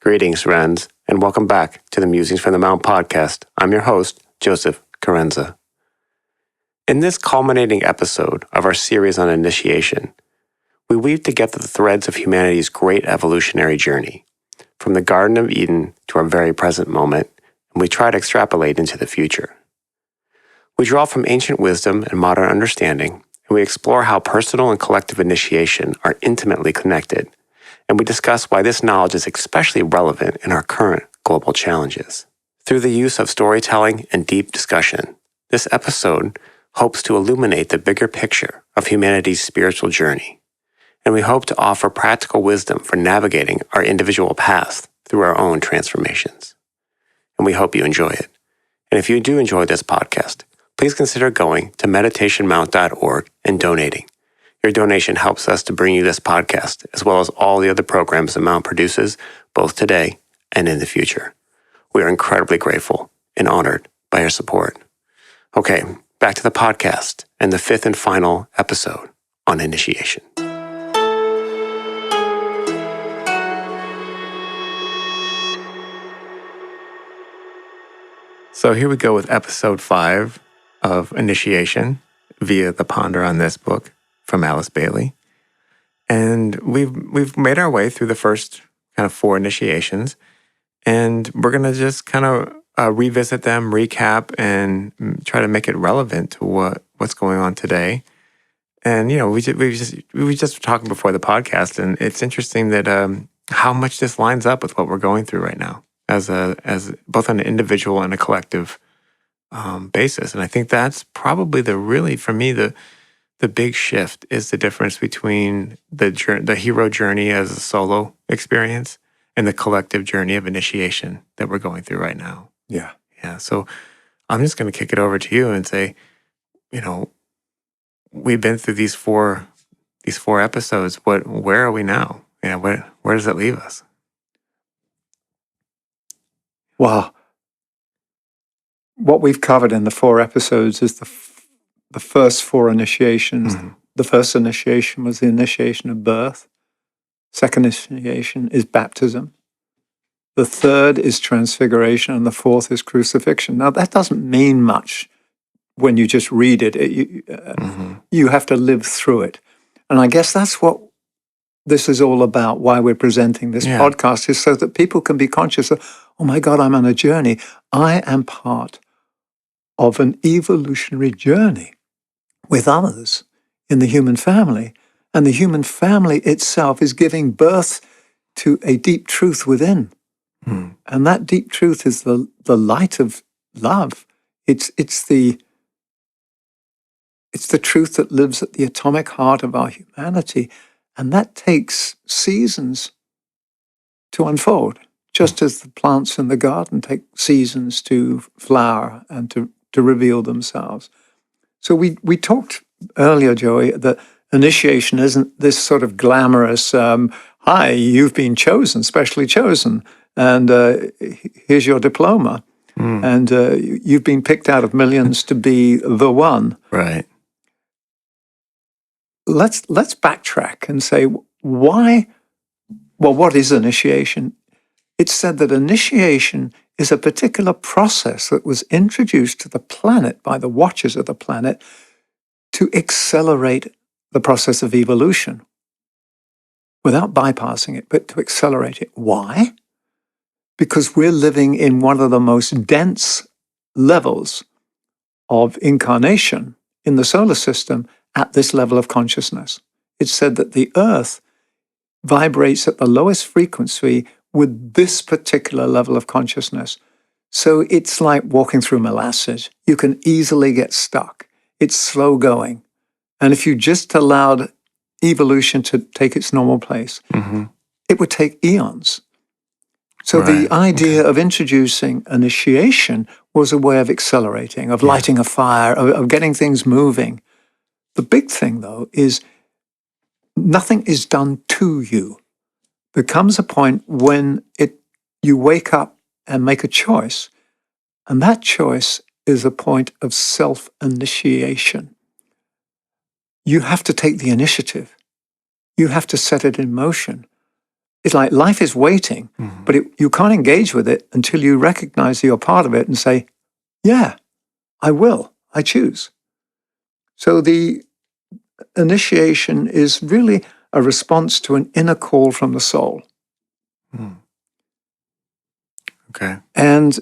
Greetings, friends, and welcome back to the Musings from the Mount podcast. I'm your host, Joseph Carenza. In this culminating episode of our series on initiation, we weave together the threads of humanity's great evolutionary journey, from the Garden of Eden to our very present moment, and we try to extrapolate into the future. We draw from ancient wisdom and modern understanding, and we explore how personal and collective initiation are intimately connected, and we discuss why this knowledge is especially relevant in our current global challenges. Through the use of storytelling and deep discussion, this episode hopes to illuminate the bigger picture of humanity's spiritual journey, and we hope to offer practical wisdom for navigating our individual paths through our own transformations. And we hope you enjoy it. And if you do enjoy this podcast, please consider going to meditationmount.org and donating. Your donation helps us to bring you this podcast, as well as all the other programs the Mount produces, both today and in the future. We are incredibly grateful and honored by your support. Okay, back to the podcast and the fifth and final episode on initiation. So here we go with episode 5 of Initiation via the Ponder on This book from Alice Bailey. And we've made our way through the first kind of 4 initiations, and we're going to just kind of revisit them, recap, and try to make it relevant to what's going on today. And, you know, we just talking before the podcast, and it's interesting that how much this lines up with what we're going through right now as both on an individual and a collective basis. And I think that's probably for me, the big shift is the difference between the hero journey as a solo experience and the collective journey of initiation that we're going through right now. Yeah. So I'm just going to kick it over to you and say, you know, we've been through these four episodes. Where are we now? You know, where does it leave us? Well, what we've covered in the 4 episodes is the first 4 initiations. Mm-hmm. The first initiation was the initiation of birth. Second initiation is baptism. The third is transfiguration, and the fourth is crucifixion. Now, that doesn't mean much when you just read it. You have to live through it. And I guess that's what this is all about, why we're presenting this podcast, is so that people can be conscious of, oh my God, I'm on a journey. I am part of an evolutionary journey with others in the human family. And the human family itself is giving birth to a deep truth within. And that deep truth is the light of love. It's the truth that lives at the atomic heart of our humanity. And that takes seasons to unfold, just as the plants in the garden take seasons to flower and to reveal themselves. So we talked earlier, Joey, that initiation isn't this sort of glamorous, hi, you've been chosen, specially chosen, and here's your diploma, and you've been picked out of millions to be the one. Right. Let's backtrack and say, why? Well, what is initiation? It's said that initiation is a particular process that was introduced to the planet by the watchers of the planet to accelerate the process of evolution without bypassing it, but to accelerate it. Why? Because we're living in one of the most dense levels of incarnation in the solar system at this level of consciousness. It's said that the Earth vibrates at the lowest frequency with this particular level of consciousness. So it's like walking through molasses. You can easily get stuck. It's slow going. And if you just allowed evolution to take its normal place, it would take eons. So the idea of introducing initiation was a way of accelerating, of lighting a fire, of getting things moving. The big thing, though, is nothing is done to you. There comes a point when you wake up and make a choice, and that choice is a point of self-initiation. You have to take the initiative. You have to set it in motion. it's like life is waiting, but you can't engage with it until you recognize you're part of it and say, yeah, I will, I choose. So the initiation is really a response to an inner call from the soul. Okay. And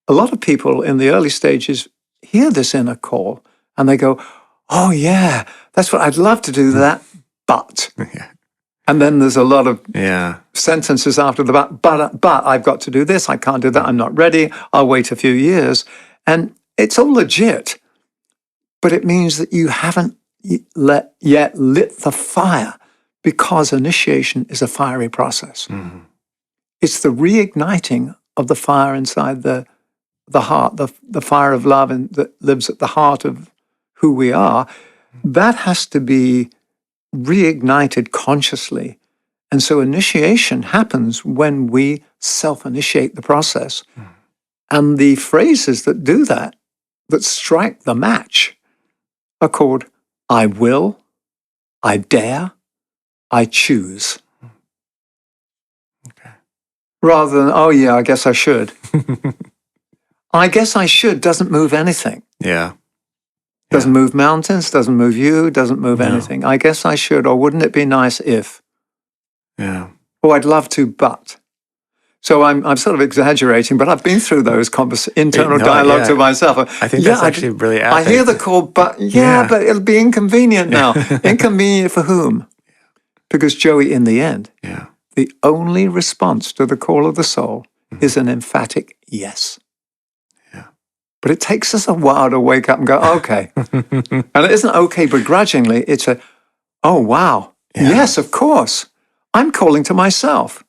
a lot of people in the early stages hear this inner call and they go, oh yeah, that's what I'd love to do that, but. Yeah. And then there's a lot of sentences after the but I've got to do this, I can't do that, I'm not ready, I'll wait a few years. And it's all legit, but it means that you haven't yet lit the fire, because initiation is a fiery process. It's the reigniting of the fire inside the heart, the fire of love that lives at the heart of who we are. That has to be reignited consciously. And so initiation happens when we self-initiate the process. And the phrases that do that strike the match, are called I will, I dare, I choose. Okay. Rather than, oh yeah, I guess I should. I guess I should doesn't move anything. Yeah. Doesn't move mountains, doesn't move you, doesn't move anything. I guess I should, or wouldn't it be nice if? Yeah. Oh, I'd love to, but. So I'm sort of exaggerating, but I've been through those internal dialogues with myself. I think that's actually really I hear the call, but but it'll be inconvenient now. Inconvenient for whom? Because Joey, in the end, the only response to the call of the soul is an emphatic yes. But it takes us a while to wake up and go, okay. And it isn't okay begrudgingly. It's oh, wow. Yes, of course. I'm calling to myself.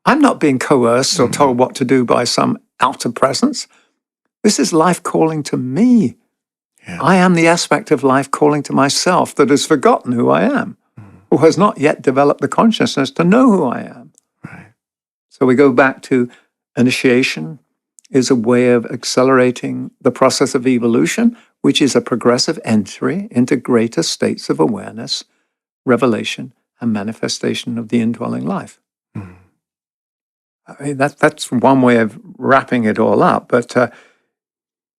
I'm not being coerced or told what to do by some outer presence. This is life calling to me. I am the aspect of life calling to myself that has forgotten who I am, or has not yet developed the consciousness to know who I am. Right. So we go back to initiation is a way of accelerating the process of evolution, which is a progressive entry into greater states of awareness, revelation, and manifestation of the indwelling life. I mean, that's one way of wrapping it all up. But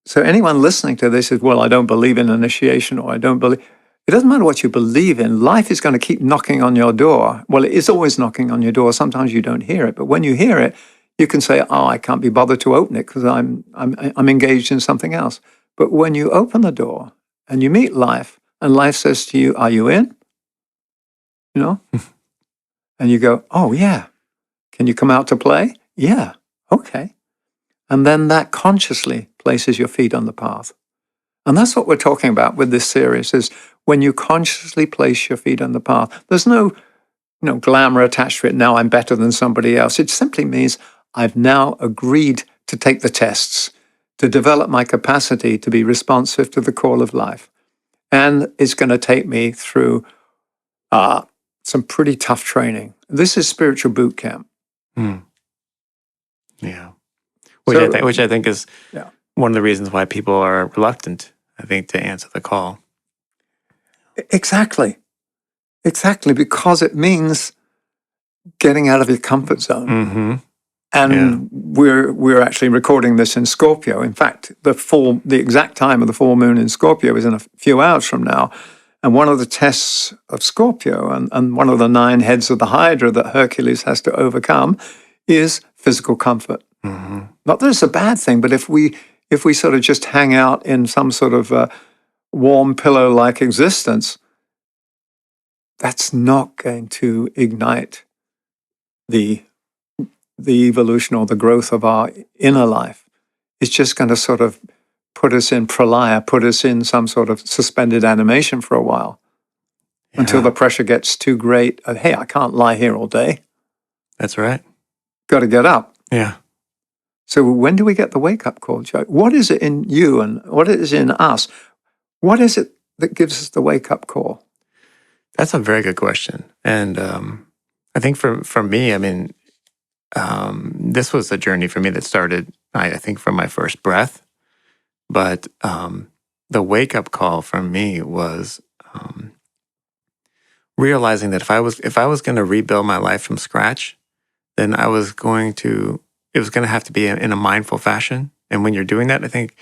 so anyone listening to this is, well, I don't believe in initiation, or I don't believe. It doesn't matter what you believe in. Life is going to keep knocking on your door. Well, it is always knocking on your door. Sometimes you don't hear it, but when you hear it, you can say, oh, I can't be bothered to open it because I'm engaged in something else. But when you open the door and you meet life, and life says to you, are you in? You know? And you go, oh, yeah. Can you come out to play? Yeah. Okay. And then that consciously places your feet on the path. And that's what we're talking about with this series, is when you consciously place your feet on the path. There's no glamour attached to it. Now I'm better than somebody else. It simply means I've now agreed to take the tests, to develop my capacity to be responsive to the call of life. And it's going to take me through some pretty tough training. This is spiritual boot camp. Yeah. Which I think is one of the reasons why people are reluctant, I think, to answer the call. Exactly, because it means getting out of your comfort zone. And we're actually recording this in Scorpio. In fact, the exact time of the full moon in Scorpio is in a few hours from now. And one of the tests of Scorpio, and one of the 9 heads of the Hydra that Hercules has to overcome, is physical comfort. Not that it's a bad thing, but if we sort of just hang out in some sort of warm pillow-like existence, that's not going to ignite the evolution or the growth of our inner life. It's just going to sort of put us in pralaya, put us in some sort of suspended animation for a while until the pressure gets too great. Hey, I can't lie here all day. That's right. Got to get up. Yeah. So when do we get the wake-up call, Joe? What is it in you and what is it in us? What is it that gives us the wake-up call? That's a very good question. And I think for me, I mean, this was a journey for me that started, I think, from my first breath. But the wake-up call for me was realizing that if I was going to rebuild my life from scratch, then it was going to have to be in a mindful fashion. And when you're doing that, I think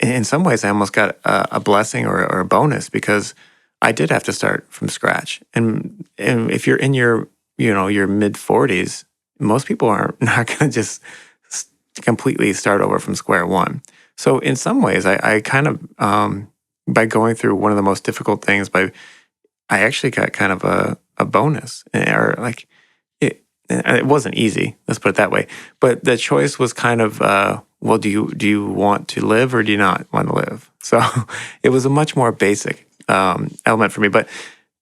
in some ways I almost got a blessing or a bonus, because I did have to start from scratch. And if you're in your your mid 40s, most people are not going to just completely start over from square one. So in some ways, I kind of by going through one of the most difficult things, I actually got kind of a bonus, or like it wasn't easy. Let's put it that way. But the choice was kind of, well, do you want to live or do you not want to live? So it was a much more basic element for me. But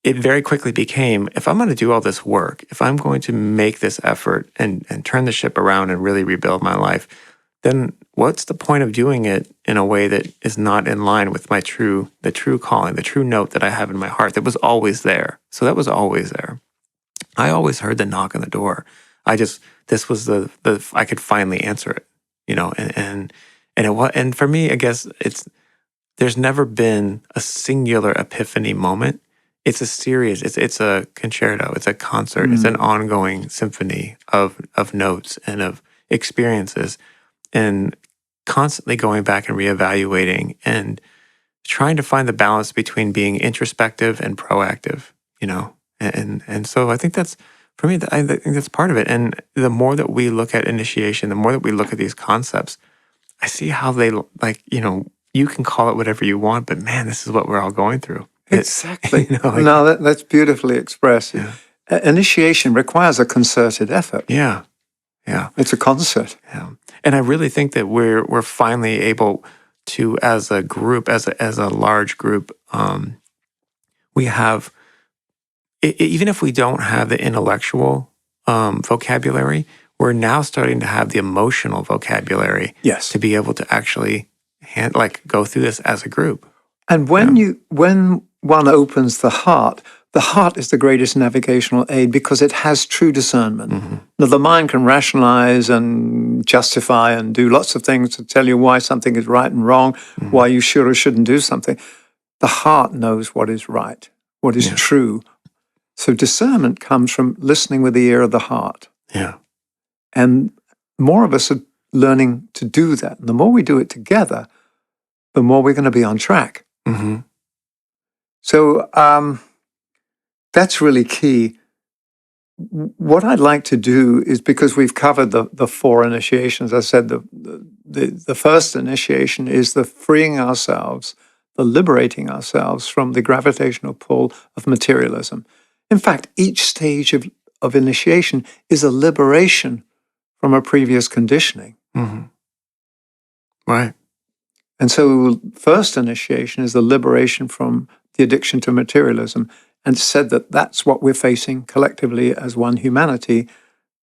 it very quickly became, if I'm going to do all this work, if I'm going to make this effort and turn the ship around and really rebuild my life, then what's the point of doing it in a way that is not in line with the true calling, the true note that I have in my heart that was always there? So that was always there. I always heard the knock on the door. This was the I could finally answer it, and for me, I guess there's never been a singular epiphany moment. It's a series. It's a concerto. It's a concert. It's an ongoing symphony of notes and of experiences, and constantly going back and reevaluating and trying to find the balance between being introspective and proactive. And so I think that's, for me, I think that's part of it. And the more that we look at initiation, the more that we look at these concepts, I see how they, you can call it whatever you want, but man, this is what we're all going through. Exactly. No, that's beautifully expressed. Yeah. Initiation requires a concerted effort. Yeah. It's a concert. Yeah. And I really think that we're finally able to, as a group, as a large group, we have, even if we don't have the intellectual vocabulary, we're now starting to have the emotional vocabulary. Yes. To be able to actually go through this as a group. And when one opens the heart is the greatest navigational aid, because it has true discernment. Mm-hmm. Now, the mind can rationalize and justify and do lots of things to tell you why something is right and wrong, why you should or shouldn't do something. The heart knows what is right, what is true. So discernment comes from listening with the ear of the heart. Yeah. And more of us are learning to do that. And the more we do it together, the more we're going to be on track. Mm-hmm. So that's really key. What I'd like to do is, because we've covered the four initiations, I said the first initiation is the freeing ourselves, the liberating ourselves from the gravitational pull of materialism. In fact, each stage of initiation is a liberation from a previous conditioning. Mm-hmm. Right. And so first initiation is the liberation from the addiction to materialism, and said that that's what we're facing collectively as one humanity,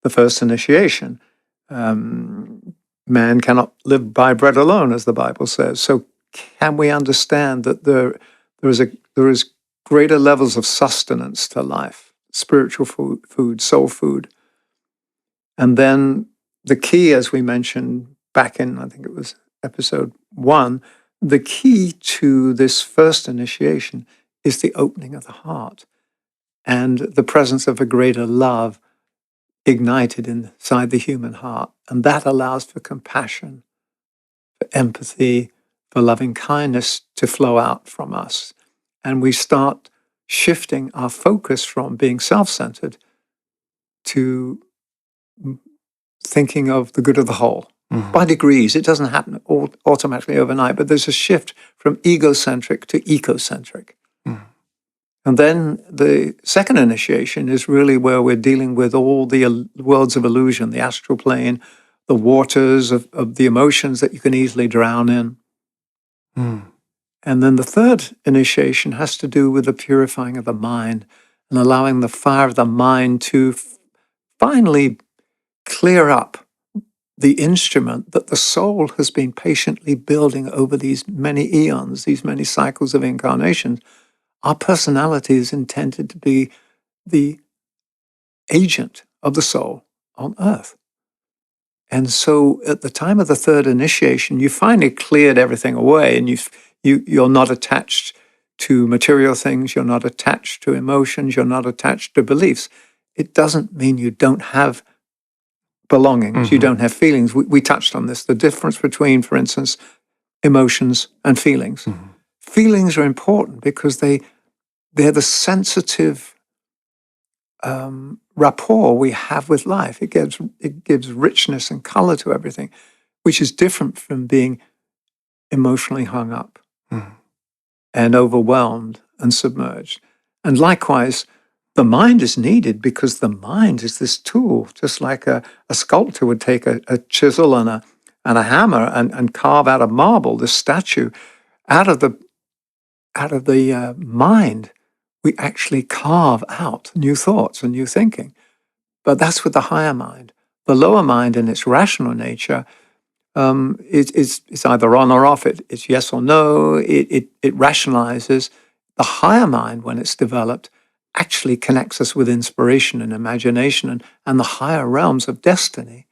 the first initiation. Man cannot live by bread alone, as the Bible says. So can we understand that there is greater levels of sustenance to life, spiritual food, soul food? And then the key, as we mentioned back in, I think it was episode 1, the key to this first initiation is the opening of the heart and the presence of a greater love ignited inside the human heart. And that allows for compassion, for empathy, for loving kindness to flow out from us. And we start shifting our focus from being self-centered to thinking of the good of the whole. Mm-hmm. By degrees. It doesn't happen automatically overnight, but there's a shift from egocentric to ecocentric. Mm-hmm. And then the second initiation is really where we're dealing with all the worlds of illusion, the astral plane, the waters of the emotions that you can easily drown in. Mm. And then the third initiation has to do with the purifying of the mind and allowing the fire of the mind to finally clear up the instrument that the soul has been patiently building over these many eons, these many cycles of incarnations. Our personality is intended to be the agent of the soul on earth. And so at the time of the third initiation, you finally cleared everything away, and you're not attached to material things, you're not attached to emotions, you're not attached to beliefs, it doesn't mean you don't have belongings, you don't have feelings. We touched on this, the difference between, for instance, emotions and feelings. Feelings are important because they're the sensitive rapport we have with life. It gives richness and color to everything, which is different from being emotionally hung up and overwhelmed and submerged. And likewise, the mind is needed because the mind is this tool, just like a sculptor would take a chisel and a hammer and carve out of marble this statue. Out of the mind, we actually carve out new thoughts and new thinking. But that's with the higher mind. The lower mind, in its rational nature, it's either on or off. It's yes or no. It rationalizes. The higher mind, when it's developed, actually connects us with inspiration and imagination and the higher realms of destiny,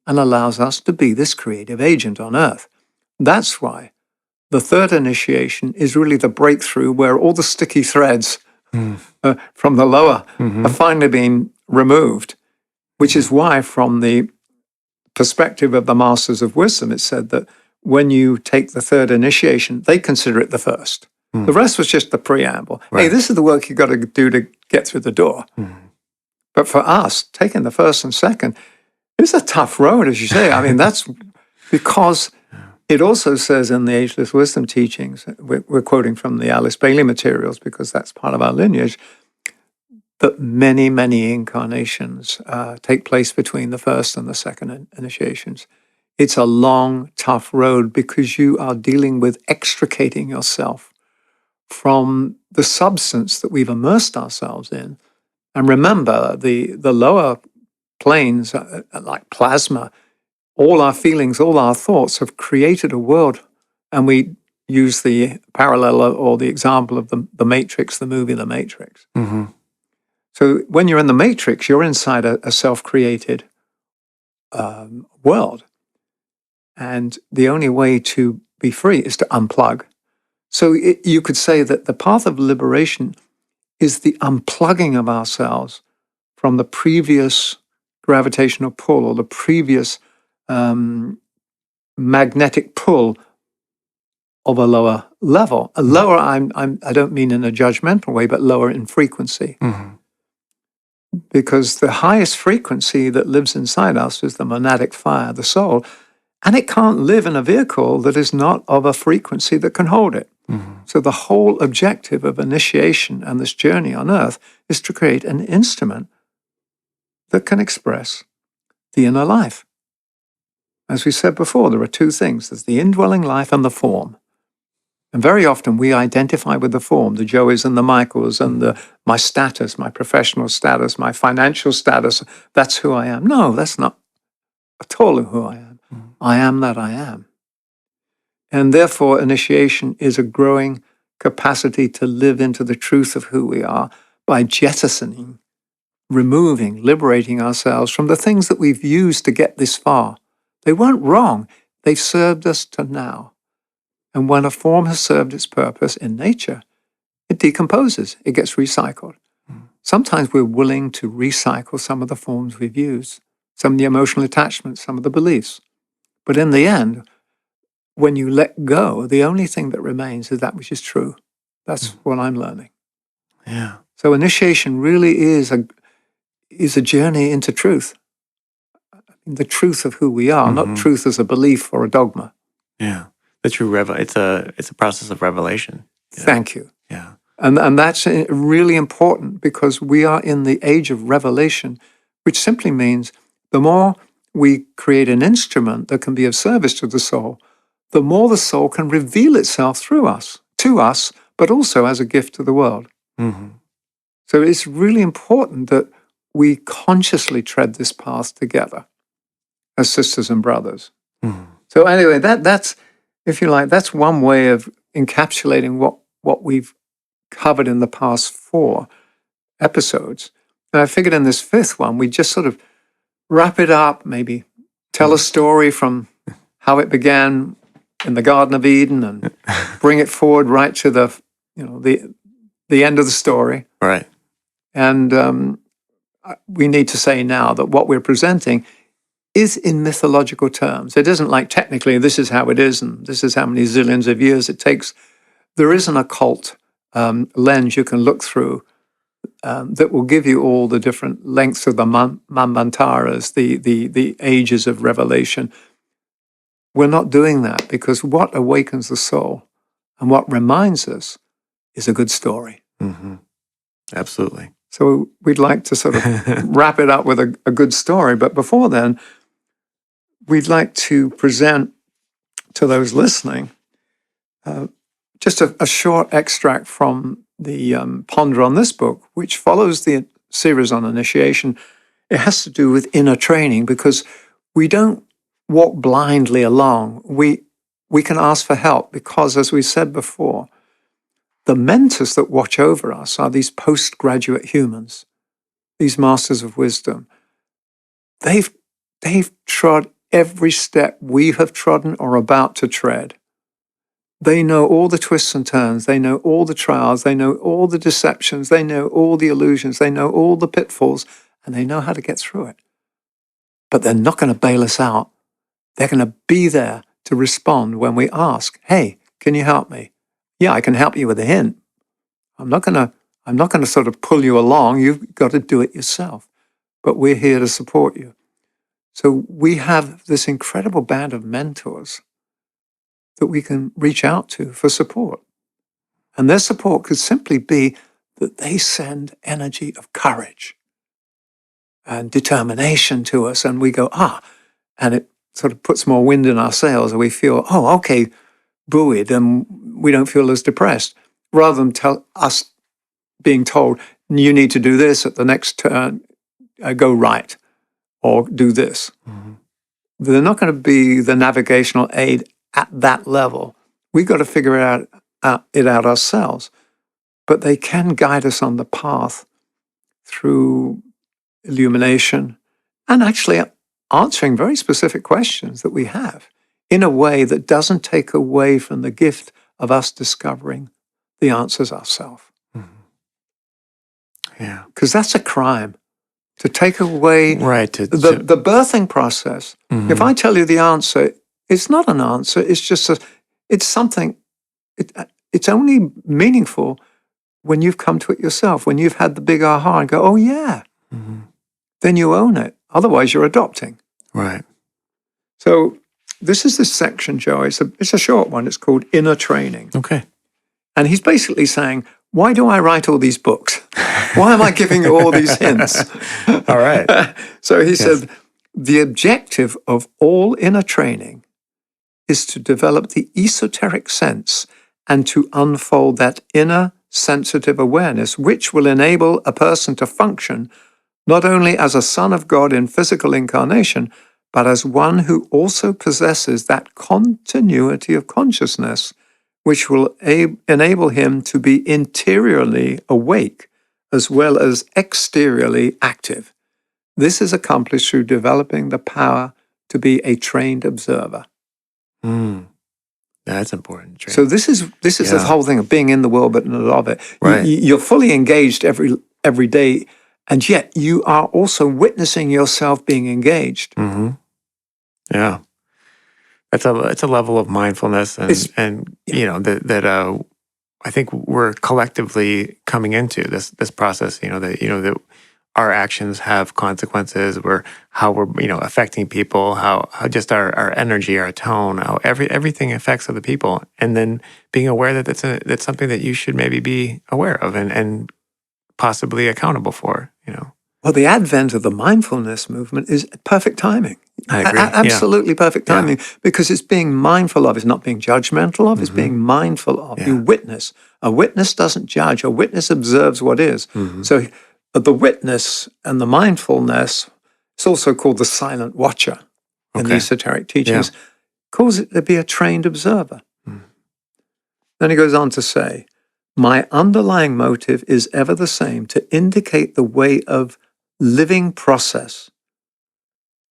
and allows us to be this creative agent on earth. That's why the third initiation is really the breakthrough where all the sticky threads from the lower are finally being removed, which is why, from the perspective of the Masters of Wisdom, it's said that when you take the third initiation, they consider it the first. The rest was just the preamble. Right. Hey, this is the work you've got to do to get through the door. But for us, taking the first and second, it's a tough road, as you say. I mean, that's because it also says in the Ageless Wisdom teachings, we're quoting from the Alice Bailey materials because that's part of our lineage, that many, many incarnations take place between the first and the second initiations. It's a long, tough road because you are dealing with extricating yourself from the substance that we've immersed ourselves in. And remember, the lower planes, like plasma, all our feelings, all our thoughts have created a world. And we use the parallel or the example of the Matrix, the movie The Matrix. So when you're in the Matrix, you're inside a self-created world. And the only way to be free is to unplug. So you could say that the path of liberation is the unplugging of ourselves from the previous gravitational pull or the previous magnetic pull of a lower level. A lower, I don't mean in a judgmental way, but lower in frequency. Because the highest frequency that lives inside us is the monadic fire, the soul, and it can't live in a vehicle that is not of a frequency that can hold it. So the whole objective of initiation and this journey on earth is to create an instrument that can express the inner life. As we said before, there are two things. There's the indwelling life and the form. And very often we identify with the form, the Joeys and the Michaels and my status, my professional status, my financial status. That's who I am. No, that's not at all who I am. I am that I am. And therefore, initiation is a growing capacity to live into the truth of who we are by jettisoning, removing, liberating ourselves from the things that we've used to get this far. They weren't wrong. They've served us to now. And when a form has served its purpose in nature, it decomposes, it gets recycled. Sometimes we're willing to recycle some of the forms we've used, some of the emotional attachments, some of the beliefs. But in the end, when you let go, the only thing that remains is that which is true. That's what I'm learning. Yeah. So initiation really is a journey into truth. The truth of who we are, not truth as a belief or a dogma. Yeah. The true it's a process of revelation. Thank you. Yeah. And that's really important because we are in the age of revelation, which simply means the more we create an instrument that can be of service to the soul, the more the soul can reveal itself through us, to us, but also as a gift to the world. So it's really important that we consciously tread this path together as sisters and brothers. So anyway, that's, if you like, that's one way of encapsulating what we've covered in the past 4 episodes. And I figured in this 5th one, we just sort of wrap it up, maybe tell a story from how it began in the Garden of Eden and bring it forward right to the the end of the story. Right. And we need to say now that what we're presenting is in mythological terms. It isn't like technically this is how it is and this is how many zillions of years it takes. There is an occult lens you can look through that will give you all the different lengths of the manvantaras, the ages of revelation. We're not doing that because what awakens the soul and what reminds us is a good story. Mm-hmm. Absolutely. So we'd like to sort of wrap it up with a good story. But before then, we'd like to present to those listening just a short extract from the Ponder on this book, which follows the series on initiation. It has to do with inner training because we don't walk blindly along. We can ask for help because, as we said before, the mentors that watch over us are these postgraduate humans, these masters of wisdom. They've trod every step we have trodden or about to tread. They know all the twists and turns. They know all the trials. They know all the deceptions. They know all the illusions. They know all the pitfalls, and they know how to get through it. But they're not going to bail us out. They're going to be there to respond when we ask, hey, can you help me? Yeah, I can help you with a hint. I'm not going to sort of pull you along. You've got to do it yourself. But we're here to support you. So we have this incredible band of mentors that we can reach out to for support. And their support could simply be that they send energy of courage and determination to us. And we go, and it sort of puts more wind in our sails. And we feel, okay, buoyed, and we don't feel as depressed. Rather than tell us being told, you need to do this at the next turn, go right, or do this. Mm-hmm. They're not going to be the navigational aid at that level. We've got to figure it out ourselves. But they can guide us on the path through illumination and actually answering very specific questions that we have in a way that doesn't take away from the gift of us discovering the answers ourselves. Mm-hmm. Yeah. Because that's a crime. To take away the birthing process. Mm-hmm. If I tell you the answer, it's not an answer. It's just it's something. It's only meaningful when you've come to it yourself. When you've had the big aha and go, oh yeah, mm-hmm. Then you own it. Otherwise, you're adopting. Right. So this is this section, Joe. It's a short one. It's called Inner Training. Okay. And he's basically saying, why do I write all these books? Why am I giving you all these hints? All right. So he said, the objective of all inner training is to develop the esoteric sense and to unfold that inner sensitive awareness, which will enable a person to function not only as a son of God in physical incarnation, but as one who also possesses that continuity of consciousness, which will enable him to be interiorly awake as well as exteriorly active. This is accomplished through developing the power to be a trained observer. That's important. So this is the whole thing of being in the world but not of it. Right. You're fully engaged every day, and yet you are also witnessing yourself being engaged. Mm-hmm. Yeah. It's a level of mindfulness and that I think we're collectively coming into this process. That our actions have consequences. How we're affecting people. How just our energy, our tone, how everything affects other people. And then being aware that that's something that you should maybe be aware of and possibly accountable for. Well, the advent of the mindfulness movement is perfect timing. I agree. Absolutely perfect timing, because it's being mindful of, it's not being judgmental of, it's being mindful of. You witness. A witness doesn't judge. A witness observes what is. Mm-hmm. So the witness and the mindfulness, it's also called the silent watcher in the esoteric teachings, calls it to be a trained observer. Mm. Then he goes on to say, my underlying motive is ever the same, to indicate the way of living process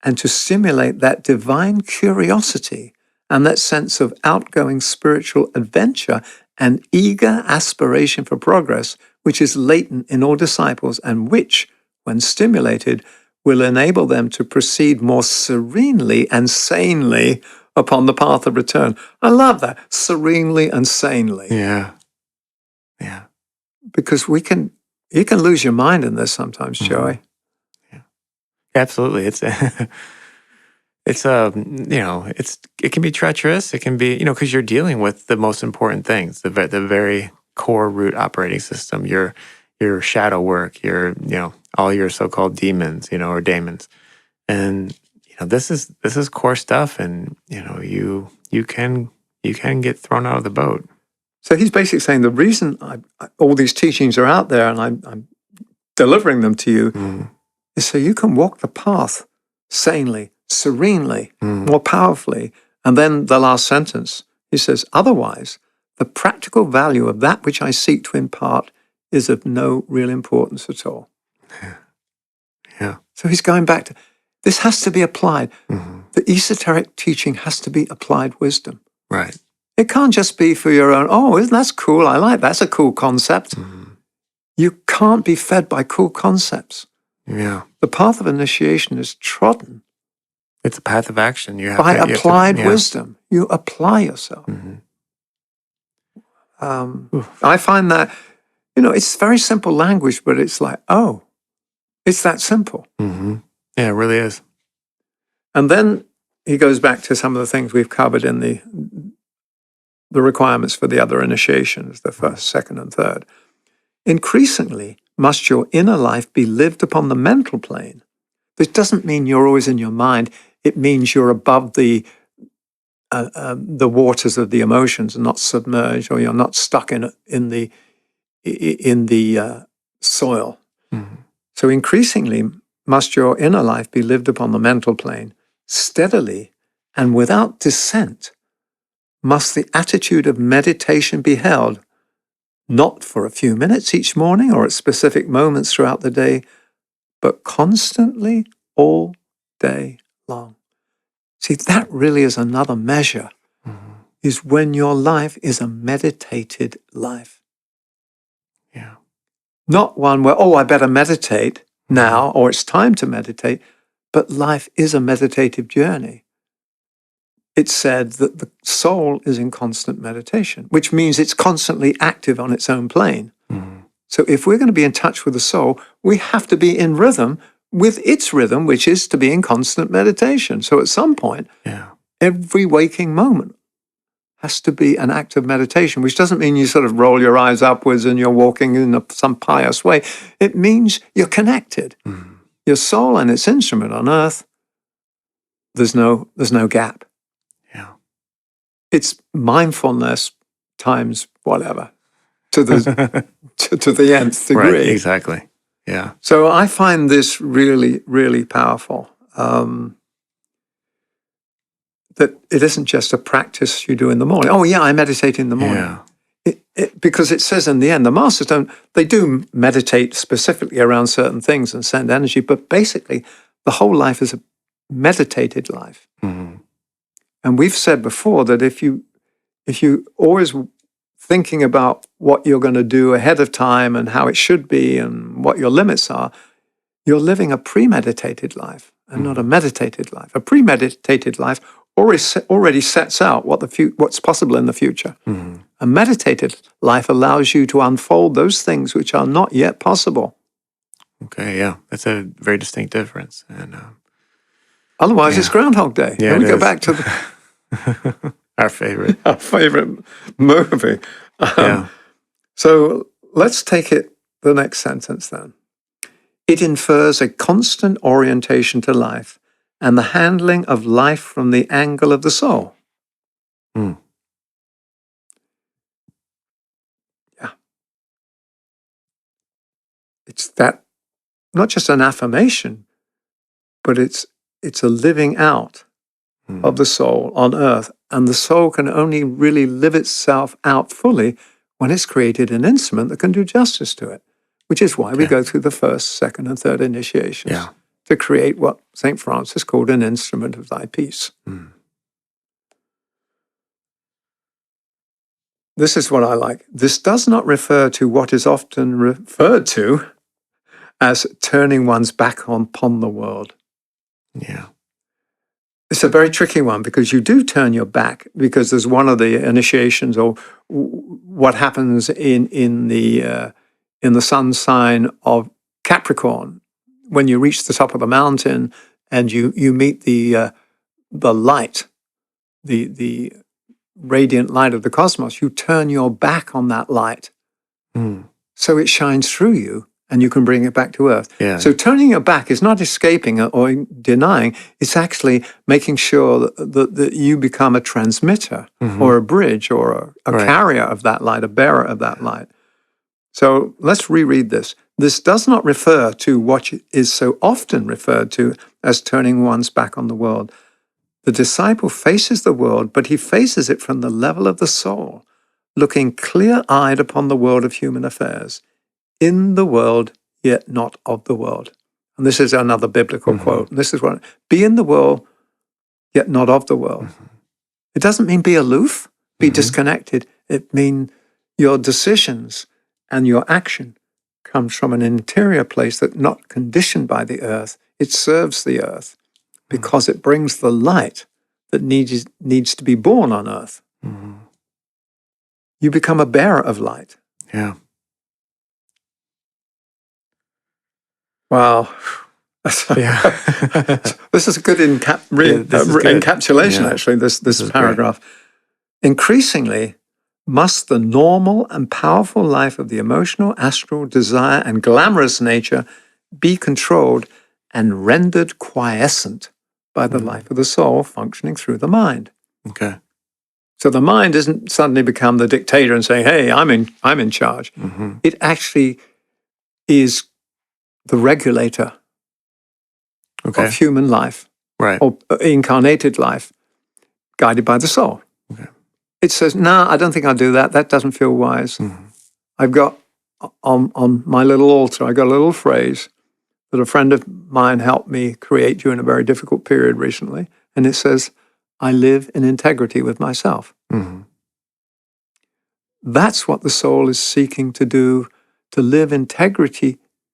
and to stimulate that divine curiosity and that sense of outgoing spiritual adventure an eager aspiration for progress, which is latent in all disciples and which, when stimulated, will enable them to proceed more serenely and sanely upon the path of return. I love that. Serenely and sanely. Yeah. Yeah. Because you can lose your mind in this sometimes, Joey. Yeah. Absolutely. It's it can be treacherous. It can be, because you're dealing with the most important things, the very core root operating system, your shadow work, all your so-called demons, or daemons. And, this is core stuff. And, you can get thrown out of the boat. So he's basically saying the reason all these teachings are out there and I'm delivering them to you is so you can walk the path sanely, serenely, more powerfully. And then the last sentence, he says, otherwise, the practical value of that which I seek to impart is of no real importance at all. Yeah. So he's going back to, this has to be applied. The esoteric teaching has to be applied wisdom. Right. It can't just be for your own, oh, isn't that cool? I like that. That's a cool concept. You can't be fed by cool concepts. Yeah. The path of initiation is trodden. It's a path of action. You have by to, applied wisdom. You apply yourself. I find that, it's very simple language, but it's like, oh, it's that simple. Yeah, it really is. And then he goes back to some of the things we've covered in the requirements for the other initiations, the first, second, and third. Increasingly, must your inner life be lived upon the mental plane. This doesn't mean you're always in your mind. It means you're above the waters of the emotions and not submerged, or you're not stuck in the soil. So increasingly, must your inner life be lived upon the mental plane steadily and without dissent. Must the attitude of meditation be held, not for a few minutes each morning or at specific moments throughout the day, but constantly all day long. See, that really is another measure, is when your life is a meditated life. Yeah. Not one where, I better meditate now, or it's time to meditate, but life is a meditative journey. It's said that the soul is in constant meditation, which means it's constantly active on its own plane. So if we're going to be in touch with the soul, we have to be in rhythm with its rhythm, which is to be in constant meditation. So at some point, every waking moment has to be an act of meditation, which doesn't mean you sort of roll your eyes upwards and you're walking in some pious way. It means you're connected. Your soul and its instrument on earth, there's no gap. It's mindfulness times whatever to the to the nth degree. Right, exactly. Yeah. So I find this really, really powerful. That it isn't just a practice you do in the morning. Oh yeah, I meditate in the morning. Because it says in the end, the masters they do meditate specifically around certain things and send energy, but basically the whole life is a meditated life. And we've said before that if you always thinking about what you're going to do ahead of time and how it should be and what your limits are, you're living a premeditated life and not a meditated life. A premeditated life already sets out what's possible in the future. A meditated life allows you to unfold those things which are not yet possible. Okay, yeah. That's a very distinct difference. And otherwise, it's Groundhog Day. Yeah, and we go back to our favorite movie. So let's take the next sentence then. It infers a constant orientation to life and the handling of life from the angle of the soul. Yeah. It's that, not just an affirmation, but it's a living out of the soul on earth. And the soul can only really live itself out fully when it's created an instrument that can do justice to it, which is why we go through the first, second, and third initiations to create what St. Francis called an instrument of thy peace. This is what I like. This does not refer to what is often referred to as turning one's back upon the world. Yeah. It's a very tricky one because you do turn your back because there's one of the initiations or what happens in the sun sign of Capricorn when you reach the top of the mountain and you meet the light, the radiant light of the cosmos. You turn your back on that light, so it shines through you. And you can bring it back to Earth. Yeah. So turning your back is not escaping or denying. It's actually making sure that you become a transmitter or a bridge or a carrier of that light, a bearer of that light. So let's reread this. This does not refer to what is so often referred to as turning one's back on the world. The disciple faces the world, but he faces it from the level of the soul, looking clear-eyed upon the world of human affairs. In the world, yet not of the world. And this is another biblical quote. And this is what, be in the world, yet not of the world. It doesn't mean be aloof, be disconnected. It means your decisions and your action comes from an interior place that's not conditioned by the earth. It serves the earth because it brings the light that needs to be born on earth. You become a bearer of light. Yeah. Wow. Yeah. This is a good encapsulation, actually, this paragraph. Great. Increasingly, must the normal and powerful life of the emotional, astral, desire, and glamorous nature be controlled and rendered quiescent by the life of the soul functioning through the mind. Okay. So the mind isn't suddenly become the dictator and saying, hey, I'm in charge. It actually is the regulator of human life, or incarnated life, guided by the soul. Okay. It says, no, I don't think I'll do that. That doesn't feel wise. I've got, on my little altar, I got a little phrase that a friend of mine helped me create during a very difficult period recently, and it says, I live in integrity with myself. That's what the soul is seeking to do, to live in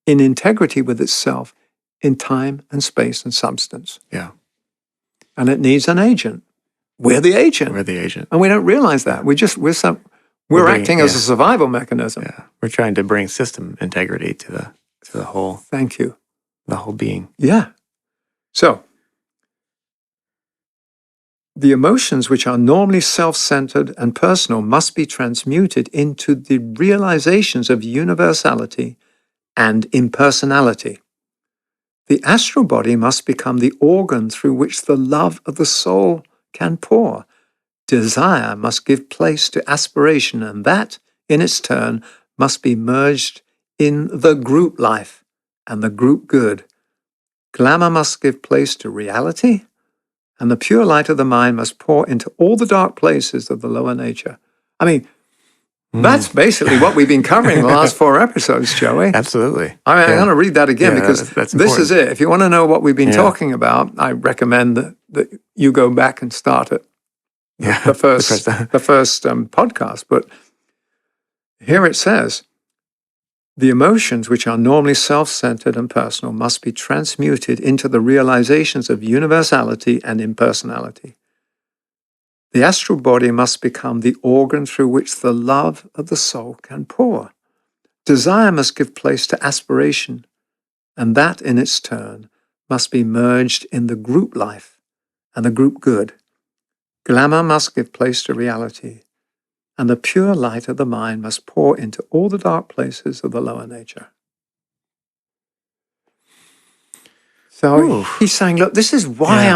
integrity with itself in time and space and substance. Yeah. And it needs an agent. We're the agent. We're the agent. And we don't realize that. We're acting as a survival mechanism. Yeah. We're trying to bring system integrity to the whole. Thank you. The whole being. Yeah. So, the emotions which are normally self-centered and personal must be transmuted into the realizations of universality and impersonality. The astral body must become the organ through which the love of the soul can pour. Desire must give place to aspiration, and that, in its turn, must be merged in the group life and the group good. Glamour must give place to reality, and the pure light of the mind must pour into all the dark places of the lower nature. I mean, that's basically what we've been covering in the last 4 episodes, Joey. Absolutely. I'm going to read that again because this is it. If you want to know what we've been talking about, I recommend that you go back and start it. The first podcast. But here it says, the emotions which are normally self-centered and personal must be transmuted into the realizations of universality and impersonality. The astral body must become the organ through which the love of the soul can pour. Desire must give place to aspiration, and that in its turn must be merged in the group life and the group good. Glamour must give place to reality, and the pure light of the mind must pour into all the dark places of the lower nature. So he's saying, look, this is why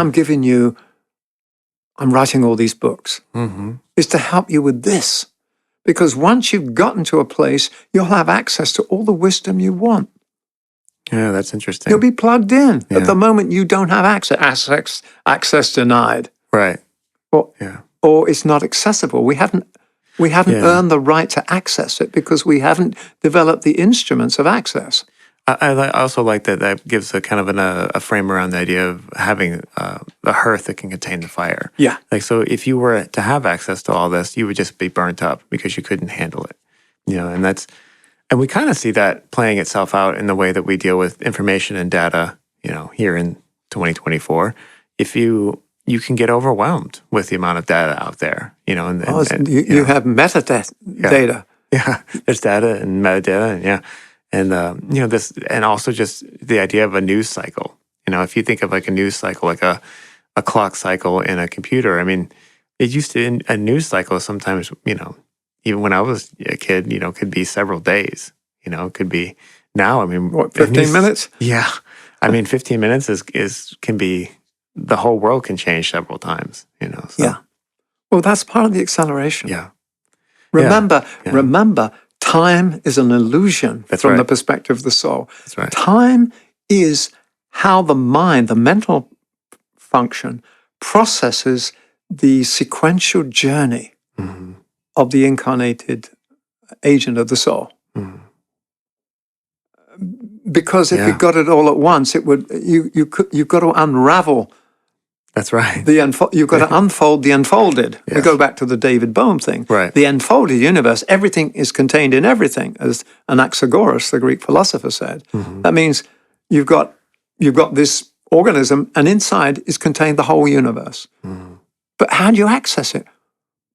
I'm writing all these books, is to help you with this. Because once you've gotten to a place, you'll have access to all the wisdom you want. Yeah, that's interesting. You'll be plugged in. Yeah. At the moment, you don't have access denied. Right. Or it's not accessible. We haven't earned the right to access it because we haven't developed the instruments of access. I also like that gives a kind of a frame around the idea of having the hearth that can contain the fire. Yeah. Like, so if you were to have access to all this, you would just be burnt up because you couldn't handle it. And we kind of see that playing itself out in the way that we deal with information and data, here in 2024. If you can get overwhelmed with the amount of data out there, you have metadata. Yeah, there's data and metadata, and this, and also just the idea of a news cycle. If you think of like a news cycle, like a clock cycle in a computer, I mean, it used to, a news cycle sometimes, even when I was a kid, could be several days. Could be now. I mean, what, 15 minutes? Yeah, I mean, 15 minutes can be, the whole world can change several times. So. Yeah. Well, that's part of the acceleration. Yeah. Remember, time is an illusion from the perspective of the soul. That's right. Time is how the mind, the mental function, processes the sequential journey of the incarnated agent of the soul. Mm-hmm. Because if you got it all at once, it would you've got to unravel. That's right. You've got to unfold the unfolded. Yes. We go back to the David Bohm thing. Right. The unfolded universe, everything is contained in everything, as Anaxagoras, the Greek philosopher, said. Mm-hmm. That means you've got this organism, and inside is contained the whole universe. Mm-hmm. But how do you access it?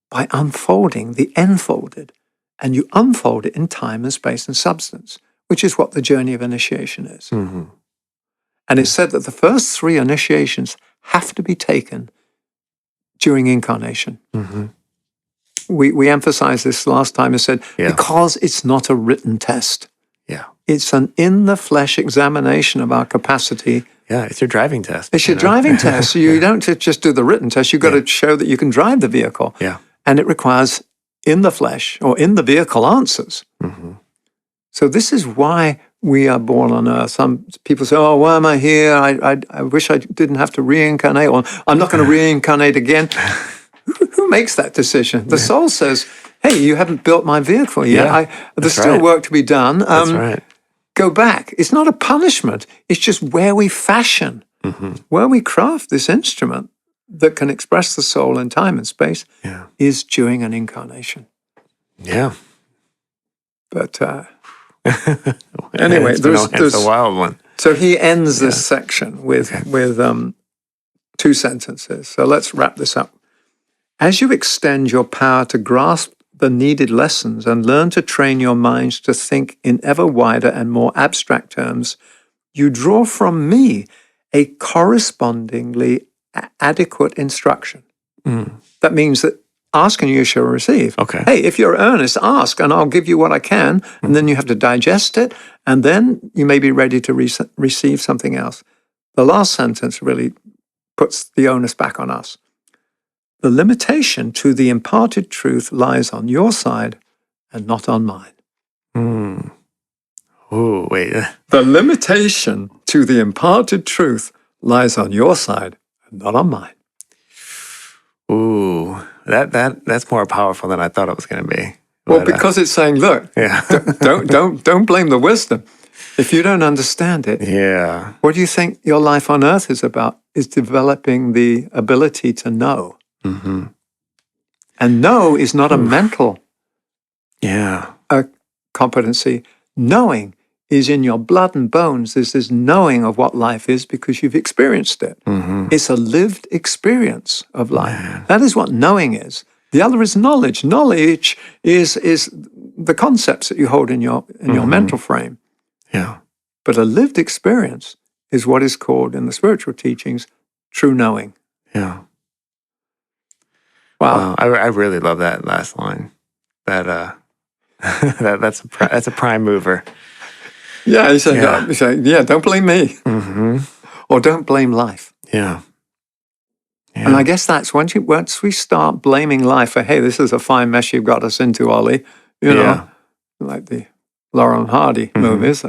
By unfolding the enfolded. And you unfold it in time and space and substance, which is what the journey of initiation is. Mm-hmm. And it's said that the first 3 initiations have to be taken during incarnation. Mm-hmm. We emphasized this last time and said, because it's not a written test. Yeah. It's an in-the-flesh examination of our capacity. Yeah, it's your driving test. It's your driving test. So you don't just do the written test. You've got to show that you can drive the vehicle. Yeah. And it requires in the flesh or in the vehicle answers. Mm-hmm. So this is why we are born on earth. Some people say, oh, why am I here? I wish I didn't have to reincarnate, or I'm not going to reincarnate again. Who makes that decision? The soul says, hey, you haven't built my vehicle yet. There's still work to be done. That's right. Go back. It's not a punishment. It's just where we fashion, where we craft this instrument that can express the soul in time and space is during an incarnation. Yeah. But anyway, there's a wild one. So he ends this section with 2 sentences. So let's wrap this up. As you extend your power to grasp the needed lessons and learn to train your minds to think in ever wider and more abstract terms, you draw from me a correspondingly adequate instruction. That means that ask and you shall receive. Okay. Hey, if you're earnest, ask and I'll give you what I can. And then you have to digest it. And then you may be ready to receive something else. The last sentence really puts the onus back on us. The limitation to the imparted truth lies on your side and not on mine. Oh, wait. The limitation to the imparted truth lies on your side and not on mine. Ooh, that's more powerful than I thought it was going to be. Well, because it's saying, look, don't blame the wisdom. If you don't understand it, what do you think your life on earth is about? Is developing the ability to know. Mm-hmm. And know is not a mental competency. Knowing is in your blood and bones. There's this knowing of what life is because you've experienced it. Mm-hmm. It's a lived experience of life. Man. That is what knowing is. The other is knowledge. Knowledge is the concepts that you hold in your mental frame. Yeah. But a lived experience is what is called in the spiritual teachings true knowing. Yeah. Wow. I really love that last line. That's a prime mover. Yeah, he's saying, don't blame me. Mm-hmm. Or don't blame life. Yeah. And I guess that's once we start blaming life for, hey, this is a fine mess you've got us into, Ollie, like the Laurel and Hardy movies.